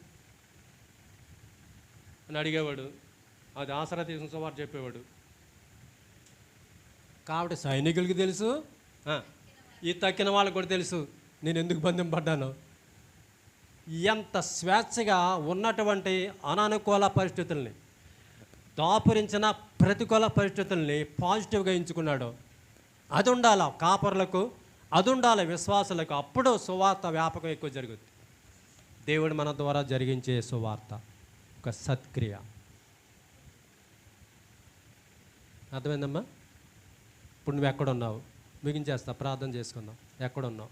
అని అడిగేవాడు. అది ఆసరా తీసుకుని సువార్త చెప్పేవాడు. కాబట్టి సైనికులకి తెలుసు, ఈ తక్కిన వాళ్ళకి కూడా తెలుసు నేను ఎందుకు బంధింపడ్డాను. ఎంత స్వేచ్ఛగా ఉన్నటువంటి అనానుకూల పరిస్థితుల్ని, దాపురించిన ప్రతికూల పరిస్థితుల్ని పాజిటివ్గా ఎంచుకున్నాడు. అది ఉండాలి కాపరులకు, అది ఉండాలి విశ్వాసులకు. అప్పుడు సువార్త వ్యాపకం ఎక్కువ జరుగుతుంది. దేవుడు మన ద్వారా జరిగించే సువార్త ఒక సత్క్రియ. అర్థమైందమ్మా? ఇప్పుడు నువ్వు ఎక్కడున్నావు? ముగించేస్తా, ప్రార్థన చేసుకుందాం. ఎక్కడున్నావు?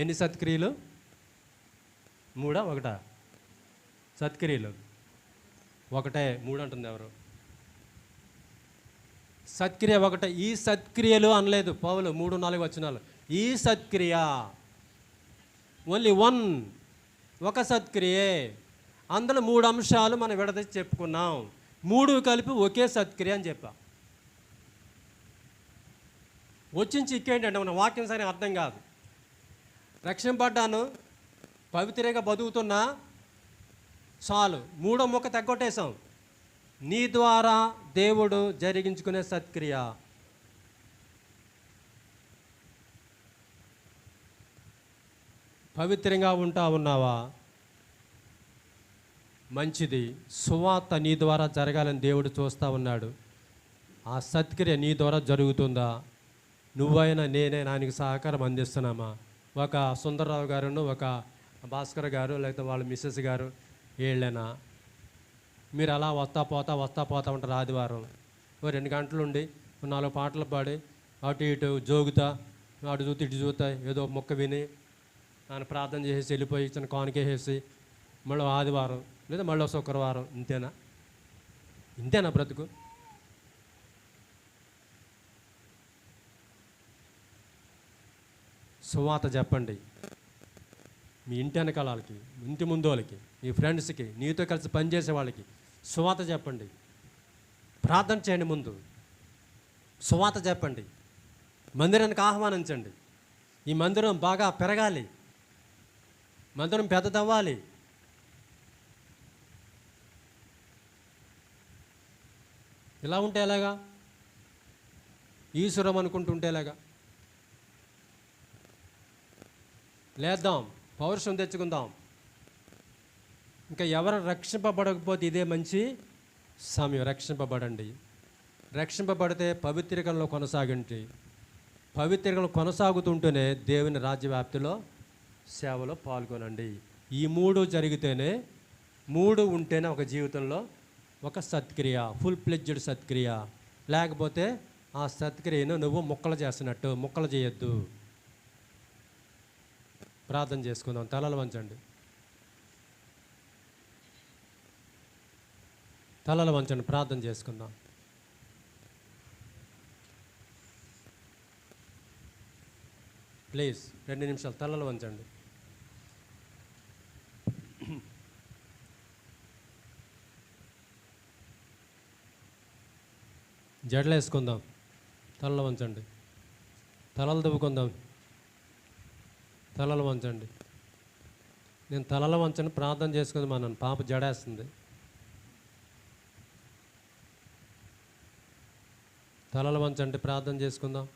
ఎన్ని సత్క్రియలు? 3 1 సత్క్రియలు? 1 3 అంటుంది ఎవరు? సత్క్రియ 1. ఈ సత్క్రియలు అనలేదు పౌలు 3 4 వచనాలు. ఈ సత్క్రియ ఓన్లీ 1, ఒక సత్క్రియే. అందులో 3 అంశాలు మనం విడదీసి చెప్పుకున్నాం. 3 కలిపి ఒకే సత్క్రియ అని చెప్పా. వచ్చిన చిక్కేంటంటే మన వాక్యం సరే అర్థం కాదు. రక్షింపడ్డాను, పవిత్రంగా బతుకుతున్నా చాలు, 3వ ముక్క తగ్గొట్టేశాం. నీ ద్వారా దేవుడు జరిగించుకునే సత్క్రియ. పవిత్రంగా ఉన్నావా? మంచిది. సువార్త నీ ద్వారా జరగాలని దేవుడు చూస్తూ ఉన్నాడు. ఆ సత్క్రియ నీ ద్వారా జరుగుతుందా? నువ్వైనా నేనైనా ఆయనకి సహకారం అందిస్తున్నామా? ఒక సుందర్రావు గారును ఒక భాస్కర్ గారు లేకపోతే వాళ్ళ మిస్సెస్ గారు వీళ్ళైనా మీరు అలా వస్తా పోతా ఉంటారు. ఆదివారం ఓ 2 గంటలు ఉండి 4 పాటలు పాడి అటు ఇటు జోగుతా అటు చూస్తే ఇటు చూతా ఏదో మొక్క విని ఆయన ప్రార్థన చేసేసి వెళ్ళిపోయి చిన్న కానుకేసేసి మళ్ళీ ఆదివారం లేదా మళ్ళీ శుక్రవారం ఇంతేనా బ్రతుకు? సువార్త చెప్పండి మీ ఇంటి వెనకాల వాళ్ళకి, ఇంటి ముందు వాళ్ళకి, మీ ఫ్రెండ్స్కి, నీతో కలిసి పనిచేసే వాళ్ళకి సువార్త చెప్పండి. ప్రార్థన చేయండి, ముందు సువార్త చెప్పండి, మందిరానికి ఆహ్వానించండి. ఈ మందిరం బాగా పెరగాలి, మందిరం పెద్దదవ్వాలి. ఇలా ఉంటే ఎలాగా? ఈశ్వరం అనుకుంటుంటే ఎలాగా? లేద్దాం, పౌరుషం తెచ్చుకుందాం. ఇంకా ఎవరు రక్షింపబడకపోతే ఇదే మంచి సమయం. రక్షింపబడండి. రక్షింపబడితే పవిత్రికల్లో కొనసాగండి. పవిత్రికలు కొనసాగుతుంటేనే దేవుని రాజ్యవ్యాప్తిలో సేవలో పాల్గొనండి. ఈ 3 జరిగితేనే, 3 ఉంటేనే ఒక జీవితంలో ఒక సత్క్రియ, ఫుల్ ప్లెడ్జ్డ్ సత్క్రియ. లేకపోతే ఆ సత్క్రియను నువ్వు ముక్కలు చేస్తున్నట్టు. ముక్కలు చేయొద్దు. ప్రార్థన చేసుకుందాం. తలలు వంచండి, తలలు వంచండి, ప్రార్థన చేసుకుందాం. ప్లీజ్ 2 నిమిషాలు తలలు వంచండి. జడలు వేసుకుందాం, తలలు వంచండి. తలలు దువ్వుకుందాం, తలలు వంచండి. నేను తలలు వంచండి ప్రార్థన చేసుకుందాం అన్నాను. పాప జడేస్తుంది. తలలు వంచండి, ప్రార్థన చేసుకుందాం.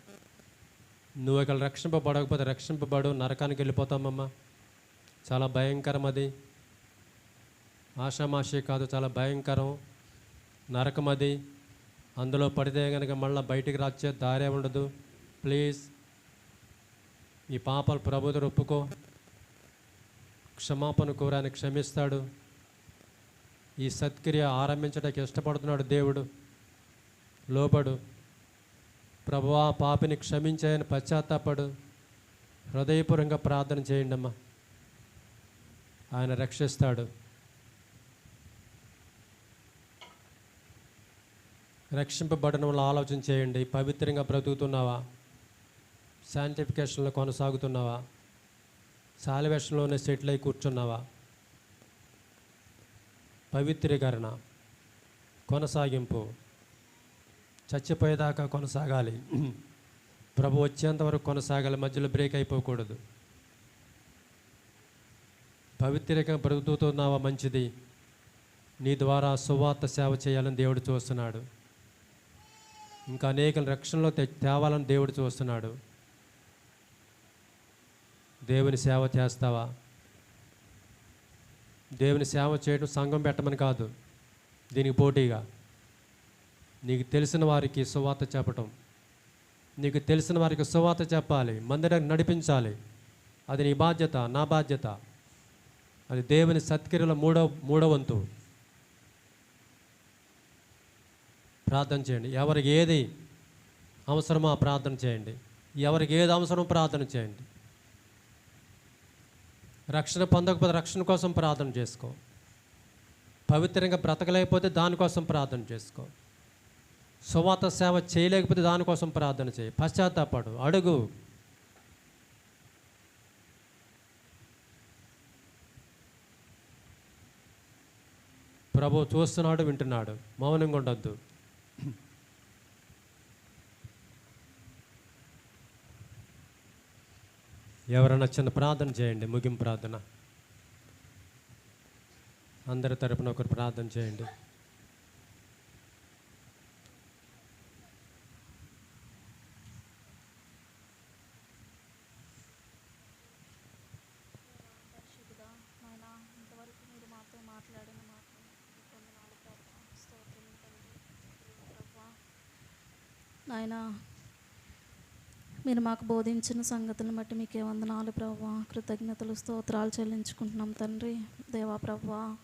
నువ్వు ఇక్కడ రక్షింపబడకపోతే రక్షింపబడు, నరకానికి వెళ్ళిపోతామమ్మా. చాలా భయంకరం అది. ఆషామాషి కాదు, చాలా భయంకరం నరకం అది. అందులో పడితే కనుక మళ్ళీ బయటికి రాచే దారే ఉండదు. ప్లీజ్ ఈ పాపాలు ప్రభు దగ్గర ఒప్పుకో. క్షమాపణ కోరాన్ని క్షమిస్తాడు. ఈ సత్క్రియ ఆరంభించడానికి ఇష్టపడుతున్నాడు దేవుడు. లోబడు. ప్రభువా, పాపిని క్షమించాయని పశ్చాత్తాపడు. హృదయపూర్వకంగా ప్రార్థన చేయండి అమ్మా. ఆయన రక్షిస్తాడు. రక్షింపబడిన వాళ్ళు ఆలోచన చేయండి. పవిత్రంగా బ్రతుకుతున్నావా? శాంటిఫికేషన్లో కొనసాగుతున్నావా? సాల్వేషన్లోనే సెటిల్ అయి కూర్చున్నావా? పవిత్రీకరణ, కొనసాగింపు, చచ్చిపోయేదాకా కొనసాగాలి. ప్రభు వచ్చేంత వరకు కొనసాగాలి, మధ్యలో బ్రేక్ అయిపోకూడదు. పవిత్రంగా బ్రతుకుతున్నావా? మంచిది. నీ ద్వారా సువార్త సేవ చేయాలని దేవుడు చూస్తున్నాడు. ఇంకా అనేక రక్షణలో తేవాలని దేవుడు చూస్తున్నాడు. దేవుని సేవ చేస్తావా? దేవుని సేవ చేయడం సంఘం పెట్టమని కాదు, దీనికి పోటీగా నీకు తెలిసిన వారికి సువార్త చెప్పటం. నీకు తెలిసిన వారికి సువార్త చెప్పాలి, మందిరానికి నడిపించాలి. అది నీ బాధ్యత, నా బాధ్యత. అది దేవుని సత్క్రియలో మూడో వంతు. ప్రార్థన చేయండి. ఎవరికి ఏది అవసరమో ప్రార్థన చేయండి. ఎవరికి ఏది అవసరమో ప్రార్థన చేయండి. రక్షణ పొందకపోతే రక్షణ కోసం ప్రార్థన చేసుకో. పవిత్రంగా బ్రతకలేకపోతే దానికోసం ప్రార్థన చేసుకో. సువార్త సేవ చేయలేకపోతే దానికోసం ప్రార్థన చేయి. పశ్చాత్తాపడు, అడుగు. ప్రభు చూస్తున్నాడు, వింటున్నాడు. మౌనంగా ఉండొద్దు. ఎవరైనా చిన్న ప్రార్థన చేయండి, ముగింపు ప్రార్థన. అందరి తరపున ఒకరు ప్రార్థన చేయండి. నాయనా మీరు మాకు బోధించిన సంగతులను బట్టి మీకే వందనాలు ప్రభువా. కృతజ్ఞతలు స్తోత్రాలు చెల్లించుకుంటున్నాం తండ్రి. దేవా ప్రభువా,